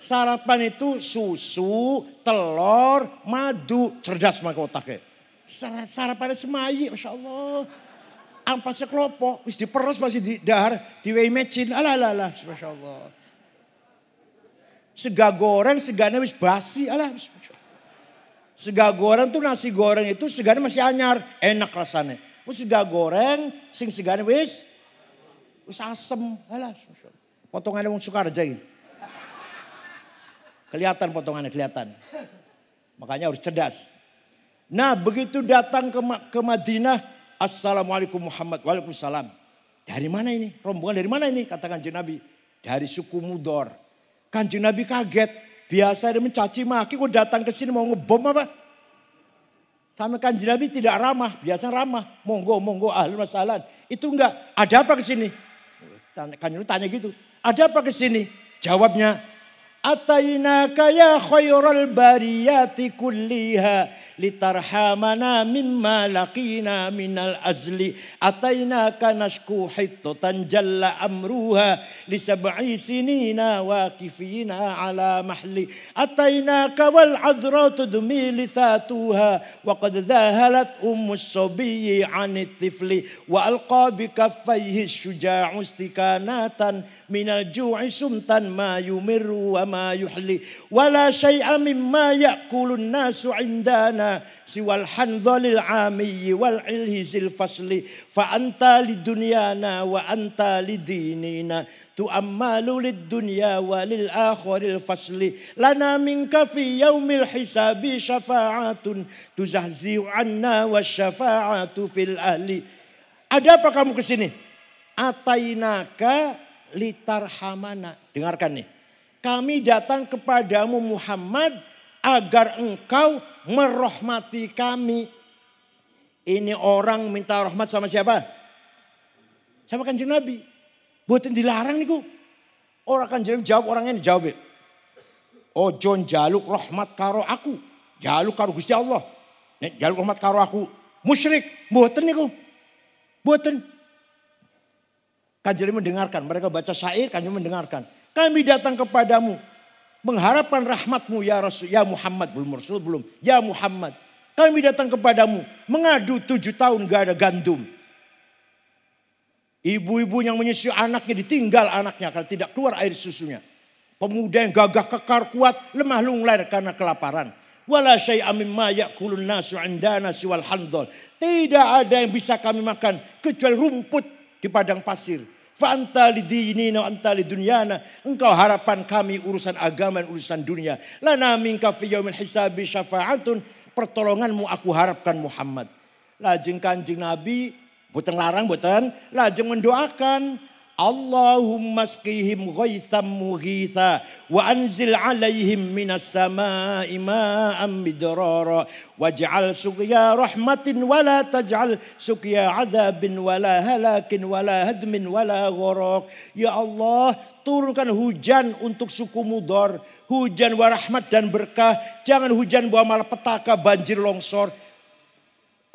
Sarapan itu susu, telur, madu. Cerdas maka otaknya. Sarapannya semayi, Masya Allah. Ampasnya klopo. Wis diperos masih di dahar. Diwei mecin. Alah. Masya Allah. Sega goreng, seganya wis basi. Alah. Sega goreng tuh nasi goreng itu seganya masih anyar. Enak rasanya. Sega goreng, seganya wis asem. Alah. Potongannya wong Sukarja ini. Kelihatan potongannya, kelihatan. Makanya harus cerdas. Nah begitu datang ke Madinah. Assalamualaikum Muhammad. Waalaikumsalam. Dari mana ini? Rombongan dari mana ini? Kata Kanjeng Nabi. Dari suku Mudor. Kanjeng Nabi kaget. Biasa dia mencaci maki. Kok datang ke sini mau ngebom apa? Sama Kanjeng Nabi tidak ramah. Biasa ramah. Monggo ahli masalah. Itu enggak. Ada apa ke sini? Kanjeng Nabi tanya gitu. Ada apa ke sini? Jawabnya. Atainaka ya khairal bariyati kulliha. Litarhamana mimma laqina minal azli. Atainaka nashku hittatan jalla amruha. Lisab'i sinina wakifina ala mahli. Atainaka wal adra tudmi lithatuha. Wa qad dhahalat ummus sabiyyi anit tifli. Wa alqa bikaffayhi syuja'u istikanatan. Minal ju'i sumtan ma yumirru wa ma yuhli. Wala syai'a mimma ya'kulun nasu indana. Siwal handhalil amiyyi wal ilhizil fasli. Fa anta lidunyana wa anta lidinina. Tu'ammalu lid dunya wa lil akhiril fasli. Lana minka fi yaumil hisabi syafa'atun. Tuzahzi'u anna wa syafa'atu fil ahli. Ada apa kamu kesini? Atainaka litarhamana. Dengarkan nih. Kami datang kepadamu Muhammad agar engkau merahmati kami. Ini orang minta rahmat sama siapa? Sama Kanjeng Nabi. Buatin dilarang niku. Orang Kanjeng Nabi jawab, orang ini jawab. Ojo njaluk rahmat karo aku. Jaluk karo Gusti Allah. Nek jaluk rahmat karo aku. Musyrik. Buatin niku. Buatin. Kanjeng Nabi mendengarkan. Mereka baca syair, Kanjeng Nabi mendengarkan. Kami datang kepadamu. Mengharapkan rahmatmu ya Rasul. Ya Muhammad. Belum Rasul belum. Ya Muhammad. Kami datang kepadamu. Mengadu 7 tahun gak ada gandum. Ibu-ibu yang menyusui anaknya ditinggal anaknya. Kalau tidak keluar air susunya. Pemuda yang gagah kekar kuat, lemah lunglai karena kelaparan. Wala syai'am mimma ya'kulun nasu 'indana siwal handol. Tidak ada yang bisa kami makan kecuali rumput di padang pasir. Fa anta lidinina wa anta lidunyana. Engkau harapan kami urusan agama dan urusan dunia. Lana minka fi yaumil hisabi syafa'atun. Pertolonganmu aku harapkan Muhammad. Lajeng Kanjeng Nabi boten larang boten, lajeng mendoakan Allahumma asqihim ghaitham mughitha wa anzil alaihim minas samaa'i ma'am midrara waj'al suqya rahmatin wa la taj'al suqya 'adzabin wa la halakin wa la hadmin wa la gharaq. Ya Allah, turunkan hujan untuk suku Mudhar, hujan warahmat dan berkah, jangan hujan bawa malapetaka, banjir, longsor.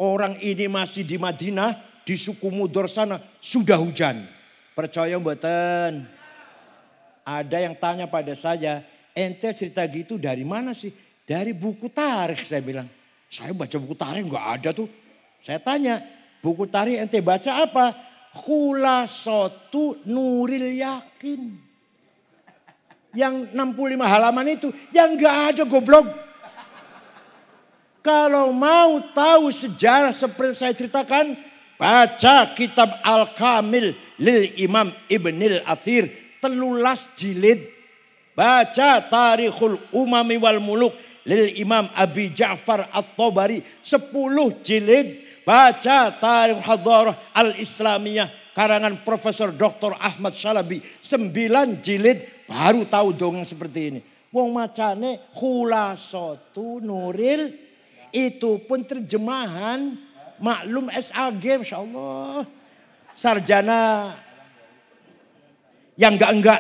Orang ini masih di Madinah, di suku Mudhar sana sudah hujan. Percaya mboten? Ada yang tanya pada saya, ente cerita gitu dari mana sih? Dari buku tarikh, saya bilang. Saya baca buku tarikh enggak ada tuh. Saya tanya, buku tarikh ente baca apa? Khulasatu Nuril Yakin. Yang 65 halaman itu, yang enggak ada goblok. Kalau mau tahu sejarah seperti saya ceritakan, baca kitab Al-Kamil lil Imam Ibnil Athir 13 jilid. Baca Tarikhul Umami wal Muluk lil Imam Abi Ja'far At-Tabari 10 jilid. Baca Tarikh Hadarah Al-Islamiyah karangan Profesor Dr. Ahmad Syalabi 9 jilid. Baru tahu dongeng seperti ini. Wong macane Khulasatu Nuril, itu pun terjemahan Maklum SAG, Masya Allah. Sarjana yang enggak.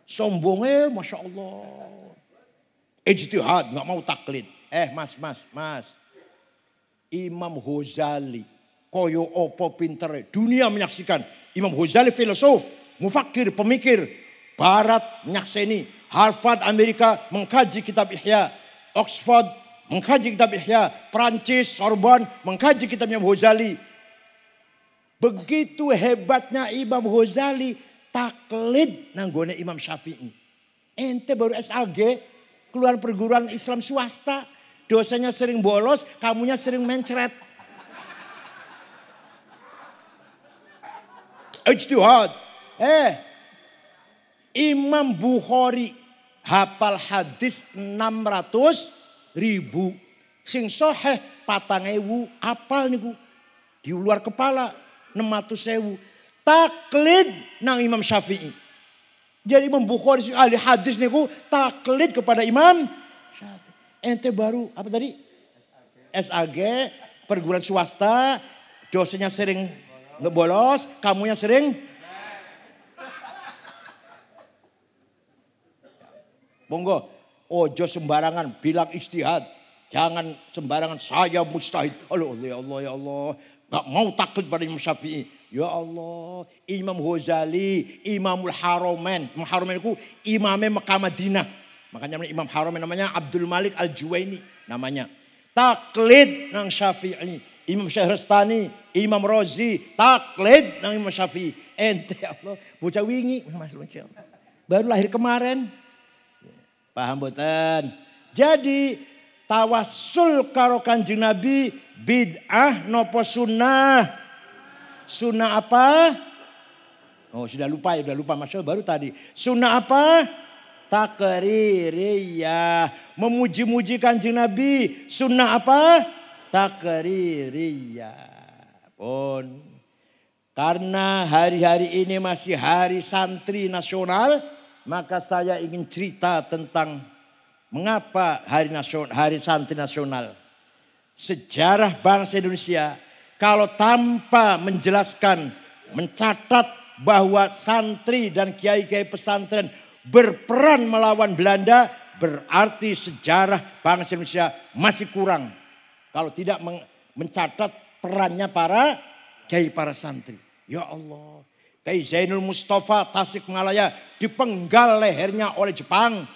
Sombongnya Masya Allah. Ijtihad, enggak mau taklid. Mas. Imam Ghazali. Koyo opo pinter. Dunia menyaksikan. Imam Ghazali filosof, mufakir, pemikir. Barat menyakseni. Harvard Amerika mengkaji kitab Ihya. Oxford mengkaji kitab Ihya, Prancis, Sorbonne mengkaji kitab Imam Ghazali. Begitu hebatnya Imam Ghazali taklid nanggone Imam Syafi'i. Ente baru SAG, keluar perguruan Islam swasta, dosanya sering bolos, kamunya sering mencret. Ijtihad. Imam Bukhari hafal hadis 600.000. Sing sahih 4.000 hafal niku. Di luar kepala 600.000. Taklid nang Imam Syafi'i. Jadi Imam Bukhari ahli hadis niku taklid kepada Imam Syafi'i. Ente baru apa tadi? SAG, perguruan swasta, dosennya sering ngebolos, kamunya sering. Monggo, ojo sembarangan bilang ijtihad. Jangan sembarangan saya mujtahid. Allah ya Allah. Gak mau takut pada Imam Syafi'i. Ya Allah, Imam Ghazali, Imamul Haramain. Imam Haramain itu imamnya Mekah Madinah. Makanya Imam Haramain namanya Abdul Malik Al-Juwaini namanya. Taklid nang Syafi'i. Imam Syahrastani, Imam Razi, taklid nang Imam Syafi'i. Ente ya Allah, bocah wingi. Baru lahir kemarin. Paham boten? Jadi tawassul karo Kanjeng Nabi bid'ah nopo sunnah? Sunnah apa? Oh sudah lupa Masya Allah baru tadi. Sunnah apa? Takririyah. Memuji-muji Kanjeng Nabi. Sunnah apa? Takririyah. Pun. Karena hari-hari ini masih hari santri nasional. Maka saya ingin cerita tentang mengapa hari santri nasional. Sejarah bangsa Indonesia kalau tanpa menjelaskan, mencatat bahwa santri dan kiai-kiai pesantren berperan melawan Belanda, berarti sejarah bangsa Indonesia masih kurang. Kalau tidak mencatat perannya para kiai, para santri. Ya Allah. Kiai Zainul Mustafa Tasikmalaya dipenggal lehernya oleh Jepang.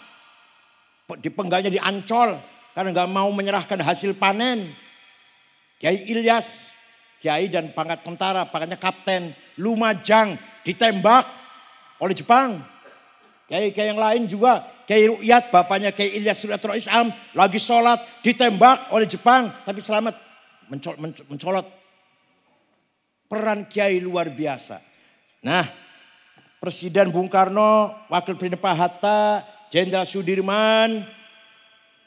Dipenggalnya di Ancol karena nggak mau menyerahkan hasil panen. Kiai Ilyas, kiai dan pangkat tentara, pangkatnya kapten. Lumajang ditembak oleh Jepang. Kayak yang lain juga, Kiai Rukyat, bapaknya Kiai Ilyas Suriatro Isam, lagi sholat, ditembak oleh Jepang, tapi selamat, mencolot. Peran Kiai luar biasa. Nah, Presiden Bung Karno, Wakil Presiden Pak Hatta, Jenderal Sudirman,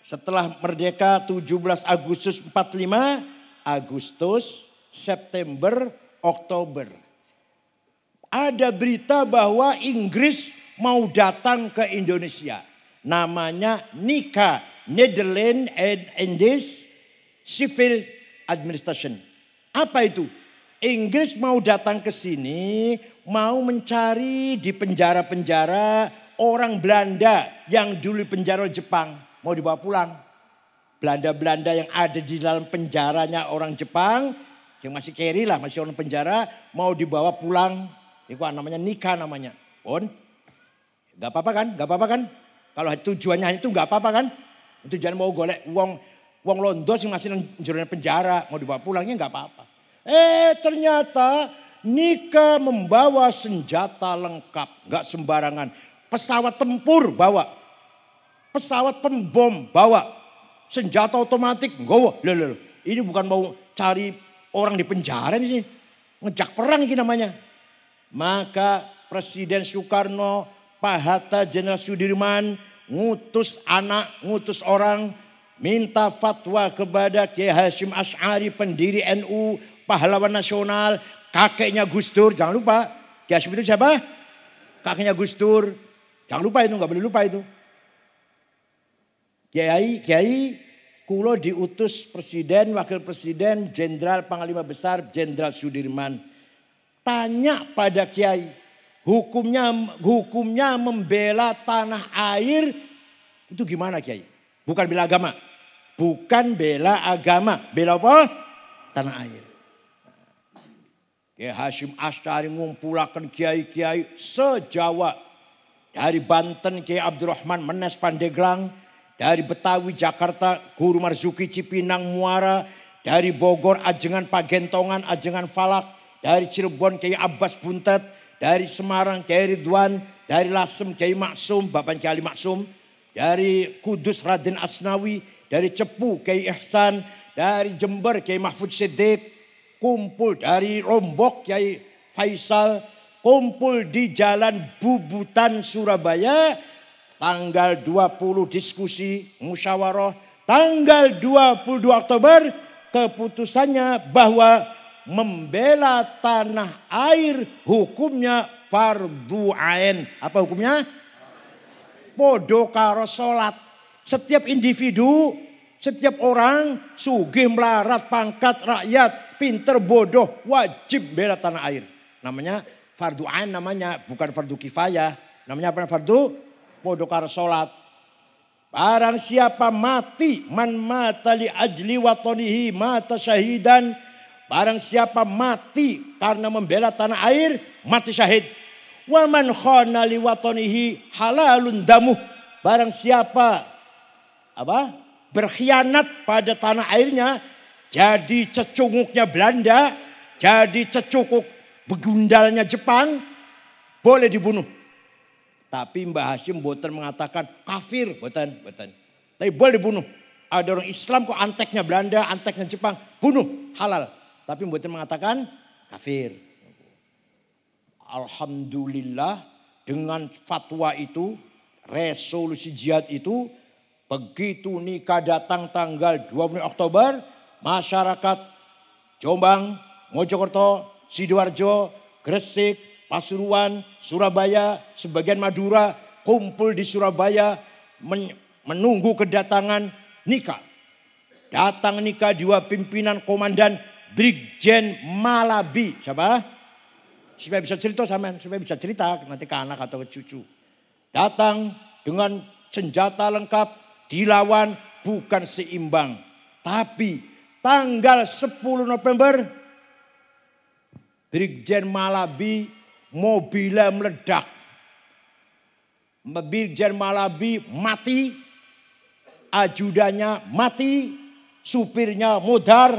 setelah merdeka 17 Agustus 45, Agustus, September, Oktober. Ada berita bahwa Inggris mau datang ke Indonesia. Namanya NICA, Netherlands and Indies Civil Administration. Apa itu? Inggris mau datang ke sini, mau mencari di penjara-penjara orang Belanda yang dulu penjara Jepang. Mau dibawa pulang. Belanda-Belanda yang ada di dalam penjaranya orang Jepang, yang masih carry lah, masih orang penjara, mau dibawa pulang. Itu namanya NICA namanya. Pun gak apa-apa kan? Gak apa-apa kan? Kalau tujuannya itu gak apa-apa kan? Tujuan mau golek wong Londo sih masih di penjara, mau dibawa pulangnya gak apa-apa. Ternyata NICA membawa senjata lengkap, gak sembarangan. Pesawat tempur bawa, pesawat pembom bawa, senjata otomatis bawa. Loh. Ini bukan mau cari orang di penjara ini sih, ngejak perang ini namanya. Maka Presiden Soekarno, Pak Hatta, Jenderal Sudirman ngutus anak, ngutus orang, minta fatwa kepada Kiai Hasyim Asy'ari, pendiri NU, pahlawan nasional, kakeknya Gus Dur. Jangan lupa, Kiai Hasyim itu siapa? Kakeknya Gus Dur. Jangan lupa itu, nggak boleh lupa itu. Kiai, kulo diutus Presiden, Wakil Presiden, Jenderal Panglima Besar, Jenderal Sudirman. Tanya pada Kiai, hukumnya membela tanah air itu gimana Kiai? Bukan bela agama. Bukan bela agama. Bela apa? Tanah air. Kiai Hasyim Asy'ari ngumpulakan kiai-kiai se-Jawa. Dari Banten Kiai Abdurrahman Menes Pandeglang. Dari Betawi Jakarta Guru Marzuki Cipinang Muara. Dari Bogor Ajengan Pagentongan Ajengan Falak. Dari Cirebon Kiai Abbas Buntet. Dari Semarang Kiai Ridwan. Dari Lasem Kiai Maksum, Bapak Kiai Ali Maksum. Dari Kudus Raden Asnawi. Dari Cepu Kiai Ihsan. Dari Jember Kiai Mahfud Siddiq. Kumpul dari Lombok Kiai Faisal. Kumpul di Jalan Bubutan Surabaya. Tanggal 20 diskusi musyawarah. Tanggal 22 Oktober keputusannya bahwa membela tanah air hukumnya fardhu ain. Apa hukumnya? Podo karo salat. Setiap individu, setiap orang, sugih melarat, pangkat, rakyat, pinter, bodoh, wajib bela tanah air. Namanya fardhu ain namanya, bukan fardu kifayah. Namanya apa? Fardhu podo karo salat. Barang siapa mati, man mata li ajli watonihi mata syahidan. Barang siapa mati karena membela tanah air, mati syahid. Wa man khana li watonihi halalun damuh. Barang siapa berkhianat pada tanah airnya, jadi cecunguknya Belanda, jadi cecunguk begundalnya Jepang, boleh dibunuh. Tapi Mbah Hasyim boten mengatakan kafir, boten. Tapi boleh dibunuh. Ada orang Islam kok anteknya Belanda, anteknya Jepang, bunuh, halal. Tapi boten mengatakan kafir. Alhamdulillah dengan fatwa itu, resolusi jihad itu, begitu nikah datang tanggal 20 Oktober, masyarakat Jombang, Mojokerto, Sidoarjo, Gresik, Pasuruan, Surabaya, sebagian Madura kumpul di Surabaya menunggu kedatangan nikah. Datang nikah dua pimpinan Komandan Brigjen Malabi. Siapa? Supaya bisa cerita sampean, supaya bisa cerita nanti ke anak atau ke cucu. Datang dengan senjata lengkap, dilawan bukan seimbang. Tapi tanggal 10 November Brigjen Malabi mobilnya meledak. Brigjen Malabi mati, ajudannya mati, supirnya modar.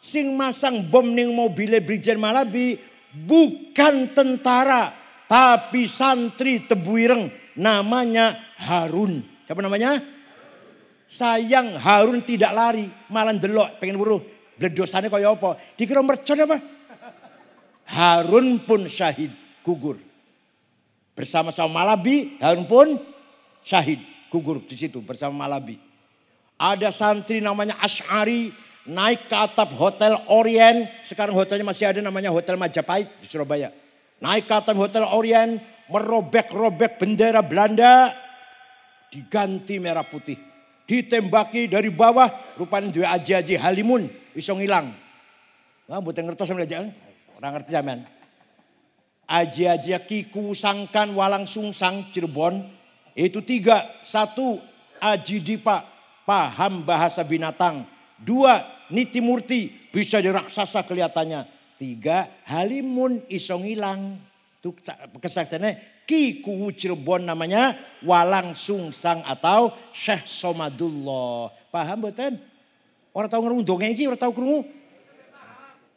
Sing masang bom ning mobilnya Brigjen Malabi bukan tentara, tapi santri Tebuireng, namanya Harun. Siapa namanya? Sayang Harun tidak lari, malah delok pengen buruh. Bledosane kaya apa? Dikira mercon apa? Harun pun syahid, gugur. Bersama-sama Malabi, Harun pun syahid, gugur di situ bersama Malabi. Ada santri namanya Asy'ari naik ke atap Hotel Orient. Sekarang hotelnya masih ada, namanya Hotel Majapahit di Surabaya. Naik ke atap Hotel Orient, merobek-robek bendera Belanda, diganti merah putih. Ditembaki dari bawah, rupanya dua aji-aji Halimun, iso ngilang. Wah, mboten ngertos sampeyan aja. Ora ngerti sampean. Aji-aji Kiku Sangkan Walang Sungsang Cirebon itu 3. 1 Aji Dipa, paham bahasa binatang. 2 Niti Murti, bisa di raksasa kelihatannya. 3 Halimun iso ngilang. Itu kesaktiannya Kiku Cirebon, namanya Walang Sungsang atau Syekh Somadullah. Paham mboten? Orang tahu ngerung dongeng iki, orang tahu krungu.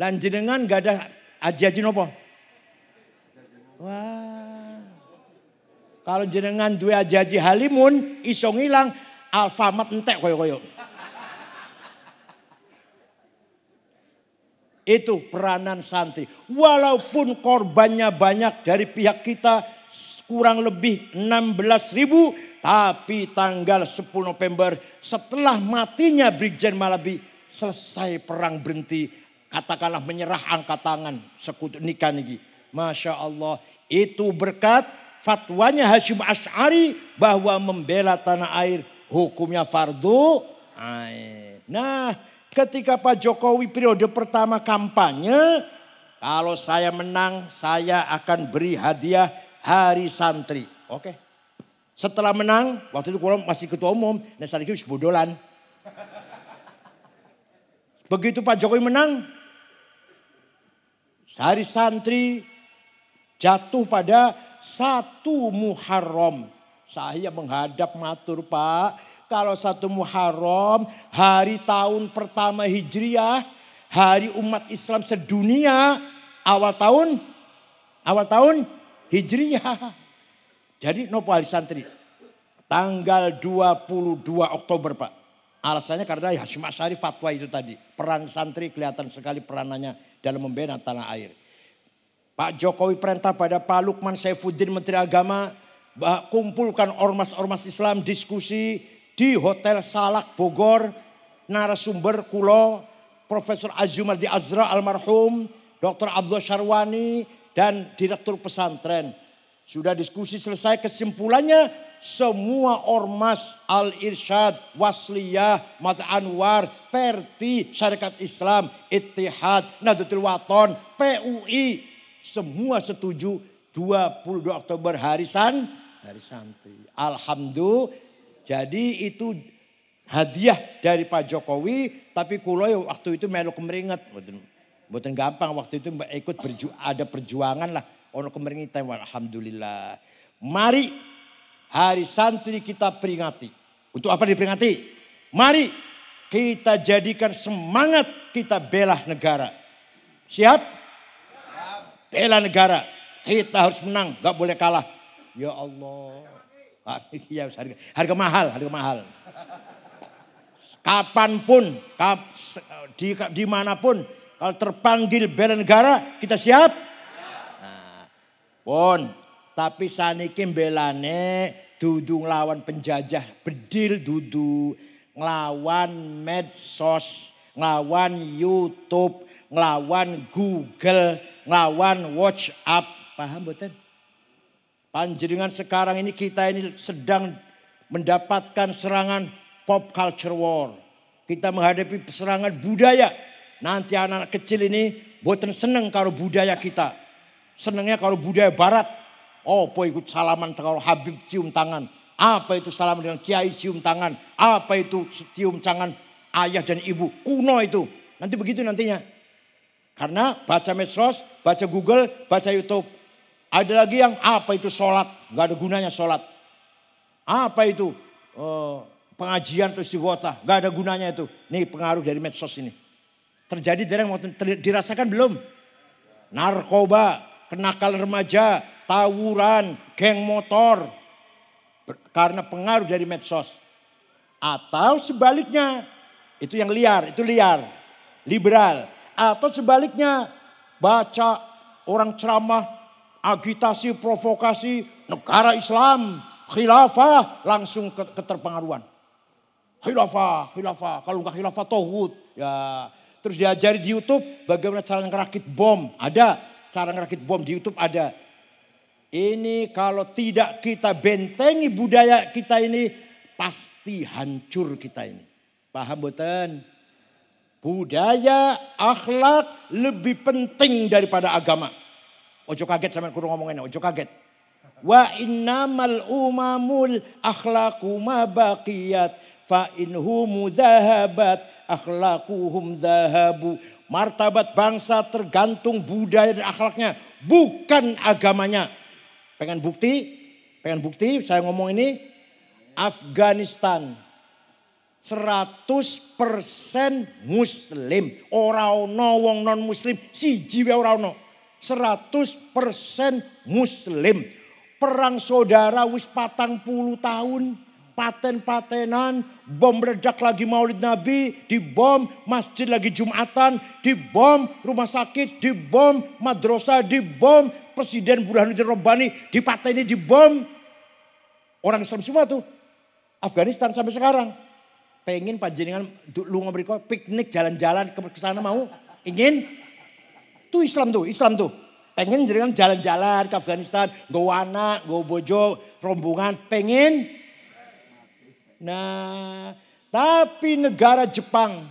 Lan jenengan gak ada aji-aji nopo? Wah. Kalau jenengan dua aji-aji Halimun iso ngilang, Alfamart entek koyo-koyo. Itu peranan santri. Walaupun korbannya banyak dari pihak kita, kurang lebih 16.000, tapi tanggal 10 November setelah matinya Brigjen Malabi, selesai perang berhenti, katakanlah menyerah angkat tangan sekutu nikah niki. Masya Allah, itu berkat fatwanya Hasyim Asy'ari bahwa membela tanah air hukumnya fardu ain. Nah, ketika Pak Jokowi periode pertama kampanye, kalau saya menang saya akan beri hadiah Hari Santri. Oke. Setelah menang, waktu itu kalau masih ketua umum, nah saat itu bodolan. Begitu Pak Jokowi menang, Hari Santri jatuh pada 1 Muharram. Saya menghadap matur, Pak, kalau 1 Muharram, hari tahun pertama Hijriah, hari umat Islam sedunia, awal tahun Hijriah. Jadi nopo Hari Santri? Tanggal 22 Oktober, Pak. Alasannya karena Hasyim Asy'ari fatwa itu tadi. Peran santri kelihatan sekali peranannya dalam membela tanah air. Pak Jokowi perintah pada Pak Lukman Saifuddin Menteri Agama, kumpulkan ormas-ormas Islam diskusi di Hotel Salak Bogor. Narasumber kulo Profesor Azumardi Azra almarhum, Dr. Abdul Syarwani dan Direktur Pesantren. Sudah diskusi selesai, kesimpulannya semua ormas Al-Irsyad, Wasliyah, Mata Anwar, Perti, Syarikat Islam, Ittihad, Nahdlatul Wathon, PUI, semua setuju 22 Oktober Hari Santri. Alhamdulillah. Jadi itu hadiah dari Pak Jokowi, tapi kulo waktu itu melu kemeringet. Mboten gampang waktu itu ikut ada perjuangan lah. Ono kemeringitan, alhamdulillah. Mari Hari Santri kita peringati. Untuk apa diperingati? Mari kita jadikan semangat kita bela negara. Siap? Bela negara. Kita harus menang, gak boleh kalah. Ya Allah. Harga mahal. Kapanpun, dimanapun, kalau terpanggil bela negara, kita siap. Nah, pun, tapi saniki belane dudu nglawan penjajah, bedil dudu nglawan medsos, nglawan YouTube, nglawan Google, nglawan WhatsApp. Paham mboten? Panjenengan sekarang ini kita ini sedang mendapatkan serangan pop culture war. Kita menghadapi serangan budaya. Nanti anak-anak kecil ini boten seneng karo budaya kita. Senengnya karo budaya barat. Oh, ikut salaman karo Habib cium tangan. Apa itu salaman dengan kiai cium tangan? Apa itu cium tangan ayah dan ibu? Kuno itu. Nanti begitu nantinya. Karena baca medsos, baca Google, baca YouTube. Ada lagi yang apa itu sholat? Gak ada gunanya sholat. Apa itu pengajian atau istighosah? Gak ada gunanya itu. Nih pengaruh dari medsos ini. Terjadi dari waktu dirasakan belum? narkoba, kenakalan remaja, tawuran, geng motor. Karena pengaruh dari medsos. Atau sebaliknya, itu yang liar, itu liar, liberal. Atau sebaliknya, baca orang ceramah, agitasi, provokasi, negara Islam, khilafah, langsung keterpengaruhan. Khilafah, khilafah, kalau enggak khilafah tauhid. Ya, terus diajari di YouTube bagaimana cara ngerakit bom. Ada cara ngerakit bom di YouTube ada. Ini kalau tidak kita bentengi budaya kita ini, pasti hancur kita ini. Paham boten? Budaya, akhlak lebih penting daripada agama. Ojo kaget sama kurang ngomongin, ojo kaget. Wa innamal umamul akhlaqu ma baqiyat fa inhum dhahabat akhlaquhum dhahabu. Martabat bangsa tergantung budaya dan akhlaknya, bukan agamanya. Pengen bukti? Pengen bukti saya ngomong ini? Afghanistan 100% muslim. Ora ono wong non muslim, siji wae ora ono. 100% muslim. Perang saudara wis 40 tahun. Paten-patenan, bom meledak lagi maulid Nabi, dibom masjid lagi Jumatan, dibom rumah sakit, dibom madrasah, dibom Presiden Burhanuddin Rabbani, dipateni dibom. Orang Islam semua tuh. Afghanistan sampai sekarang. Pengen panjenengan lu ngobrol piknik jalan-jalan ke sana mau? Ingin? Tuh Islam tuh, Islam tuh. Pengen jenengan jalan-jalan ke Afghanistan, nggawa anak, nggawa bojo, rombongan, pengen? Nah, tapi negara Jepang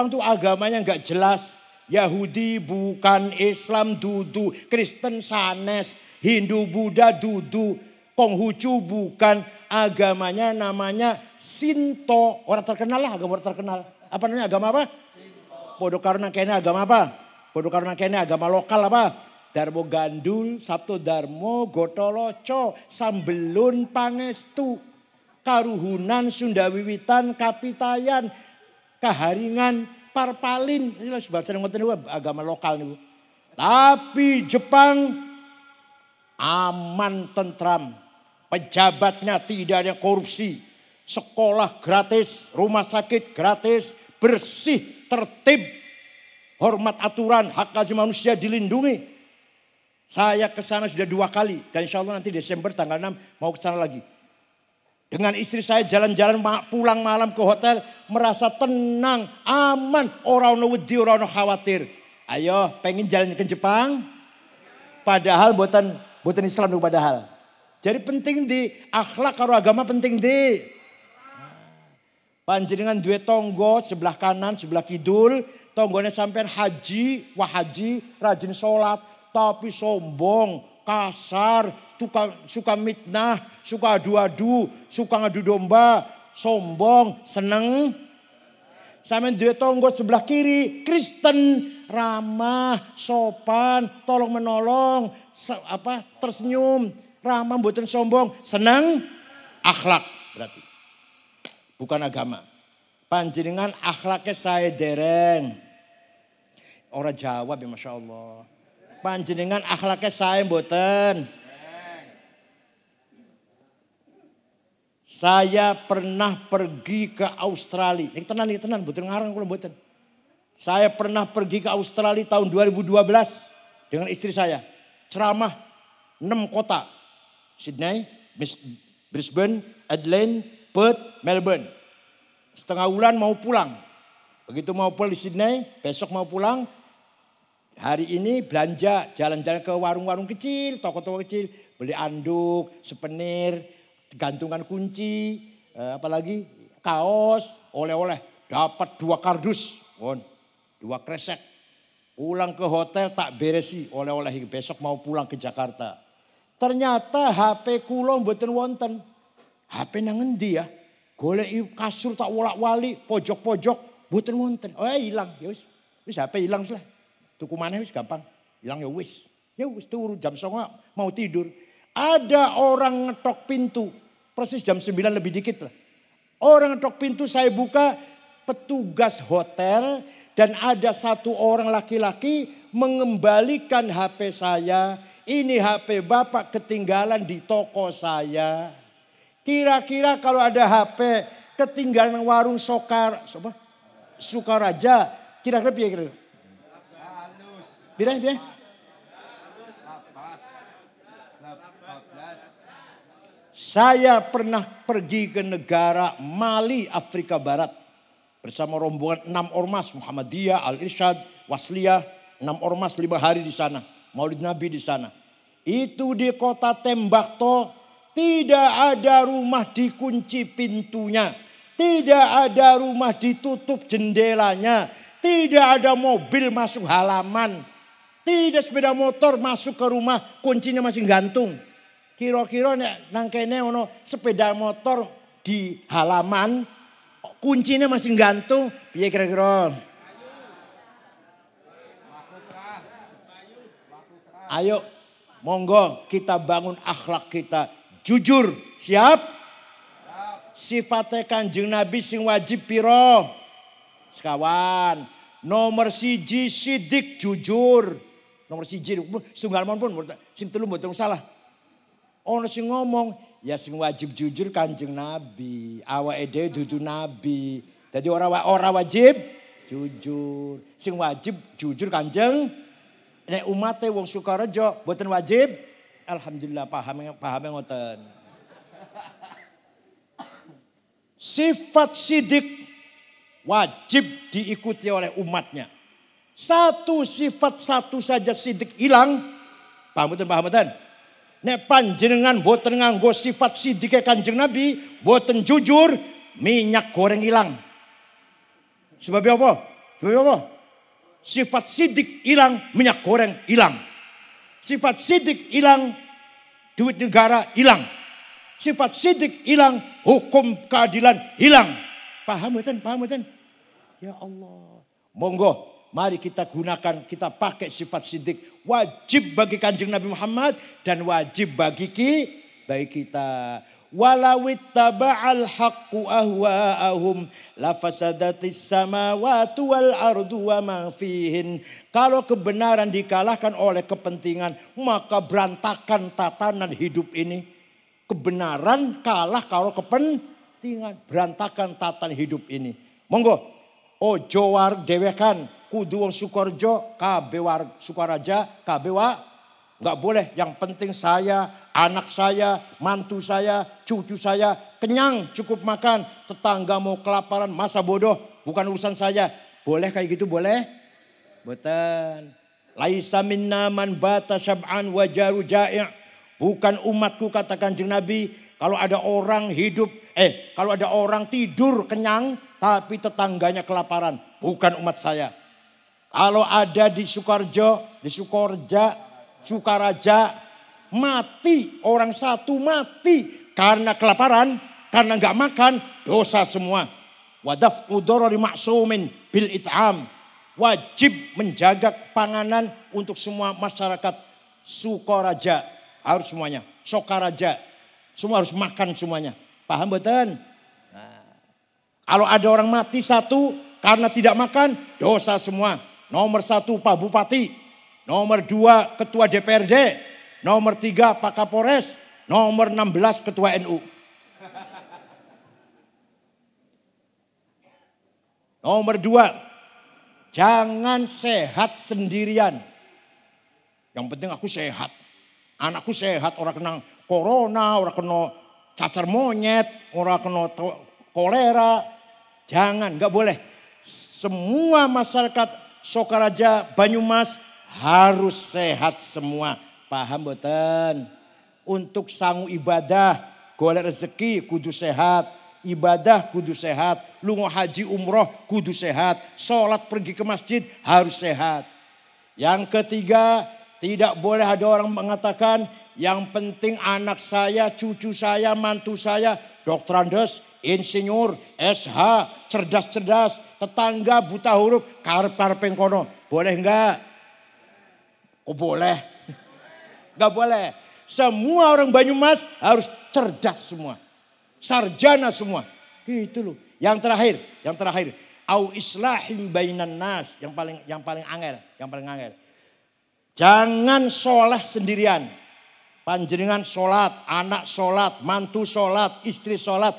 tuh agamanya nggak jelas. Yahudi bukan, Islam dudu, Kristen sanes, Hindu Buddha dudu, Konghucu bukan, agamanya namanya Shinto. Orang terkenal lah, agama orang terkenal. Apa namanya agama apa? Podo karena kene agama apa? Podo karena kene agama lokal apa? Darmo Gandul, Sabto Darmo, Gotoloco, Sambelun Pangestu. Karuhunan, Sunda Wiwitan, Kapitayan, Kaharingan, Parpalin. Ini sebab saya ngomongin agama lokal nih. Tapi Jepang aman tentram. Pejabatnya tidak ada korupsi. Sekolah gratis, rumah sakit gratis, bersih, tertib. Hormat aturan, hak asasi manusia dilindungi. Saya ke sana sudah 2 kali. Dan insya Allah nanti Desember tanggal 6 mau ke sana lagi. Dengan istri saya jalan-jalan pulang malam ke hotel. Merasa tenang, aman. Orang wedi, orang khawatir. Ayo pengen jalan ke Jepang. Padahal buatan Islam itu padahal. Jadi penting di akhlak karo agama penting di. Panjenengan duwe tonggo sebelah kanan, sebelah kidul. Tonggone sampean haji, wahaji, rajin sholat. Tapi sombong, kasar, suka mitnah, suka adu-adu, suka ngadu domba, sombong, seneng. Sampeyan duwe tangga sebelah kiri, Kristen, ramah, sopan, tolong menolong, tersenyum, ramah mboten sombong, seneng, akhlak berarti. Bukan agama. Panjenengan akhlaknya saya dereng. Orang jawab ya Masya Allah. Panjenengan akhlaknya saya mboten. Saya pernah pergi ke Australia. Ini tenan, mboten ngarang kula mboten. Saya pernah pergi ke Australia tahun 2012 dengan istri saya. Ceramah 6 kota. Sydney, Brisbane, Adelaide, Perth, Melbourne. Setengah bulan mau pulang. Begitu mau pulang di Sydney, besok mau pulang. Hari ini belanja, jalan-jalan ke warung-warung kecil, toko-toko kecil. Beli anduk, souvenir, gantungan kunci, apalagi kaos, oleh-oleh. Dapat 2 kardus, 2 kresek. Pulang ke hotel tak beresi, oleh-oleh. Besok mau pulang ke Jakarta. Ternyata HP kula mboten wonten. HP nang endi ya? Golek kasur tak wolak-walik, pojok-pojok, mboten wonten. Oh hilang, ya wis. Wis HP hilang lah. Tuku maneh wis gampang. Hilang ya wis. Ya wis turu jam 09.00 mau tidur. Ada orang ngetok pintu. Persis jam 9 lebih dikit lah. Orang ngetok pintu saya buka, petugas hotel dan ada 1 orang laki-laki mengembalikan HP saya. Ini HP Bapak ketinggalan di toko saya. Kira-kira kalau ada HP ketinggalan warung Sukaraja, kira-kira piye kira? Piye? Saya pernah pergi ke negara Mali, Afrika Barat. Bersama rombongan 6 ormas, Muhammadiyah, Al-Irsyad, Wasliyah. 6 ormas 5 hari di sana. Maulid Nabi di sana. Itu di kota Tembakto. Tidak ada rumah dikunci pintunya. Tidak ada rumah ditutup jendelanya. Tidak ada mobil masuk halaman. Tidak sepeda motor masuk ke rumah kuncinya masih gantung. Kira-kira nang kene ono sepeda motor di halaman kuncinya masih gantung. Piye kira-kira? Ayo monggo kita bangun akhlak kita jujur. Siap? Sifatnya Kanjeng Nabi sing wajib piro? Sekawan. Nomor 1 sidik jujur. Nomor 1 setunggal pun sing telu mboten salah. Ono sing ngomong ya sing wajib jujur Kanjeng Nabi. Awake dhewe dudu nabi. Dadi ora wajib jujur. Sing wajib jujur Kanjeng. Nek umate wong Sukareja mboten wajib. Alhamdulillah paham ngoten. Sifat sidik wajib diikuti oleh umatnya. Satu sifat satu saja sidik hilang. Paham betul? Nek panjenengan boten nganggo sifat sidike Kanjeng Nabi, boten jujur, minyak goreng hilang. Sebab apa? Sifat sidik hilang, minyak goreng hilang. Sifat sidik hilang, duit negara hilang. Sifat sidik hilang, hukum keadilan hilang. Paham betul? Ya Allah. Monggo, mari kita gunakan, kita pakai sifat sidik. Wajib bagi Kanjeng Nabi Muhammad dan wajib bagi kita. Walawittaba'al haqqu ahwa'ahum lafasadatis samawati wal ardu wa ma fihin. Kalau kebenaran dikalahkan oleh kepentingan, maka berantakan tatanan hidup ini. Kebenaran kalah kalau kepentingan, berantakan tatanan hidup ini. Monggo, ojo war dewekan. Kudu wong Sukorejo, kabeh war Sukaraja, kabeh enggak boleh. Yang penting saya, anak saya, mantu saya, cucu saya kenyang, cukup makan. Tetangga mau kelaparan, masa bodoh, bukan urusan saya. Boleh kayak gitu, boleh? Betul. Laisa minna man bata syab'an wa jaru ja'i'. Bukan umatku kata Kanjeng Nabi. Kalau ada orang kalau ada orang tidur kenyang tapi tetangganya kelaparan, bukan umat saya. Kalau ada di Sukaraja mati, orang satu mati karena kelaparan, karena enggak makan, dosa semua. Wadaf udorori maksumin bil it'am. Wajib menjaga panganan untuk semua masyarakat Sukaraja. Harus semuanya. Sokaraja. Semua harus makan semuanya. Paham betul? Nah, kalau ada orang mati satu karena tidak makan, dosa semua. Nomor 1 Pak Bupati. Nomor 2 Ketua DPRD. Nomor 3 Pak Kapolres. Nomor 16 Ketua NU. Nomor 2. Jangan sehat sendirian. Yang penting aku sehat. Anakku sehat. Orang kena corona. Orang kena cacar monyet. Orang kena kolera. Jangan, gak boleh. Semua masyarakat Sokaraja, Banyumas harus sehat semua. Paham boten? Untuk sangu ibadah, golek rezeki kudu sehat. Ibadah kudu sehat. Lungo haji umroh kudu sehat. Sholat pergi ke masjid harus sehat. Yang ketiga, tidak boleh ada orang mengatakan yang penting anak saya, cucu saya, mantu saya, dokterandes, insinyur, SH, cerdas-cerdas, tetangga buta huruf, karep-karep kono. Boleh enggak? Oh boleh. Enggak boleh. Semua orang Banyumas harus cerdas semua. Sarjana semua. Itu loh. Yang terakhir. Au islahim bainan nas. Yang paling angel. Jangan soleh sendirian. Panjenengan sholat, anak sholat, mantu sholat, istri sholat.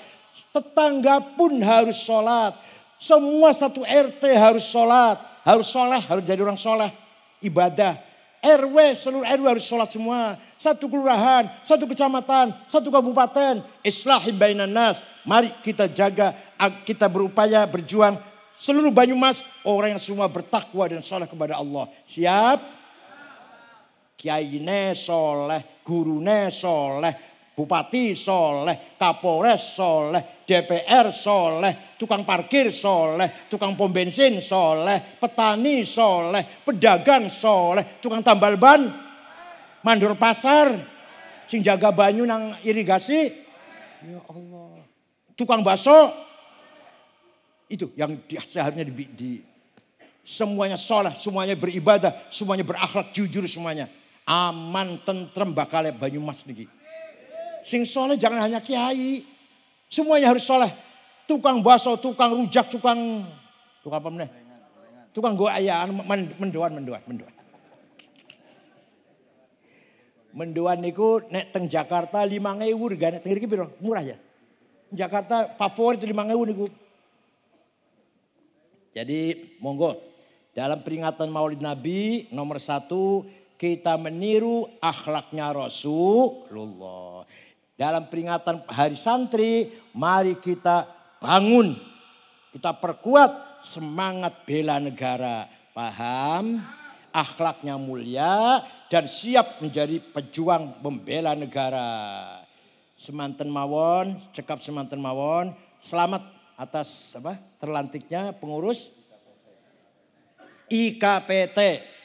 Tetangga pun harus sholat. Semua satu RT harus sholat. Harus soleh, harus jadi orang soleh. Ibadah. RW, seluruh RW harus sholat semua. Satu kelurahan, satu kecamatan, satu kabupaten. Islahim bainan nas. Mari kita jaga, kita berupaya, berjuang. Seluruh Banyumas, orang yang semua bertakwa dan soleh kepada Allah. Siap? Kiaine soleh, gurune soleh, bupati soleh, kapolres soleh, DPR soleh, tukang parkir soleh, tukang pom bensin soleh, petani soleh, pedagang soleh, tukang tambal ban, mandor pasar, sing jaga banyu nang irigasi. Ya Allah. Tukang bakso. Itu yang seharusnya semuanya soleh, semuanya beribadah, semuanya berakhlak jujur semuanya. Aman, tentrem bakal Banyumas niki. Sing soleh jangan hanya kiai. Semuanya harus soleh. Tukang bakso, tukang rujak, tukang apa meneh? Tukang goayaan, mendoan. Mendoan niku nek teng Jakarta 5.000 regane. Teng iki piro? Murah ya. Jakarta favorit 5.000 niku. Jadi monggo dalam peringatan Maulid Nabi nomor 1 kita meniru akhlaknya Rasulullah. Dalam peringatan Hari Santri mari kita bangun. Kita perkuat semangat bela negara. Paham? Akhlaknya mulia dan siap menjadi pejuang membela negara. Semanten mawon, cekap semanten mawon. Selamat atas terlantiknya pengurus IKPT.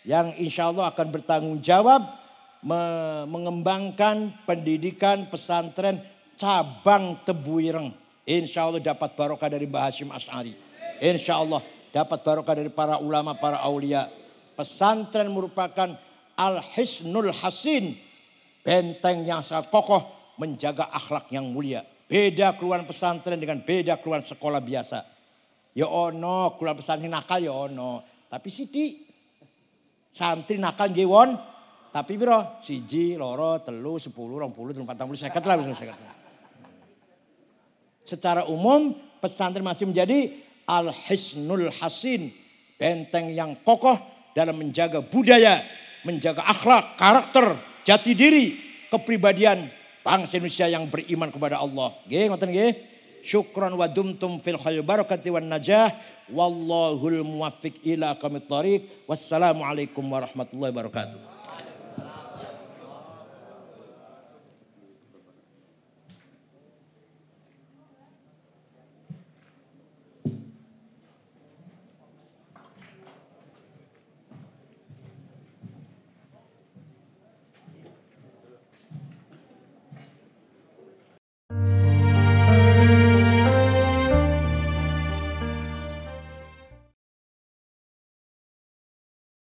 Yang insya Allah akan bertanggung jawab mengembangkan pendidikan pesantren cabang Tebu Ireng. Insya Allah dapat barokah dari Mbah Hashim Asy'ari. Insya Allah dapat barokah dari para ulama, para aulia. Pesantren merupakan Al-Hisnul Hasin. Benteng yang sangat kokoh menjaga akhlak yang mulia. Beda keluar pesantren dengan beda keluar sekolah biasa. Ya ono keluar pesantren nakal ya ono. Tapi sithik. Santri nakal nggih won, tapi piro? 1, 2, 3, 10, 20, 30, 50 lah. Secara umum pesantren masih menjadi Al-Hisnul Hasin. Benteng yang kokoh dalam menjaga budaya, menjaga akhlak, karakter, jati diri, kepribadian bangsa Indonesia yang beriman kepada Allah. Nggih, ngoten nggih. Syukran wa dumtum fil khair barakati wan najah. Wallahul muwaffiq ila aqwamit thoriq. Wassalamualaikum warahmatullahi wabarakatuh.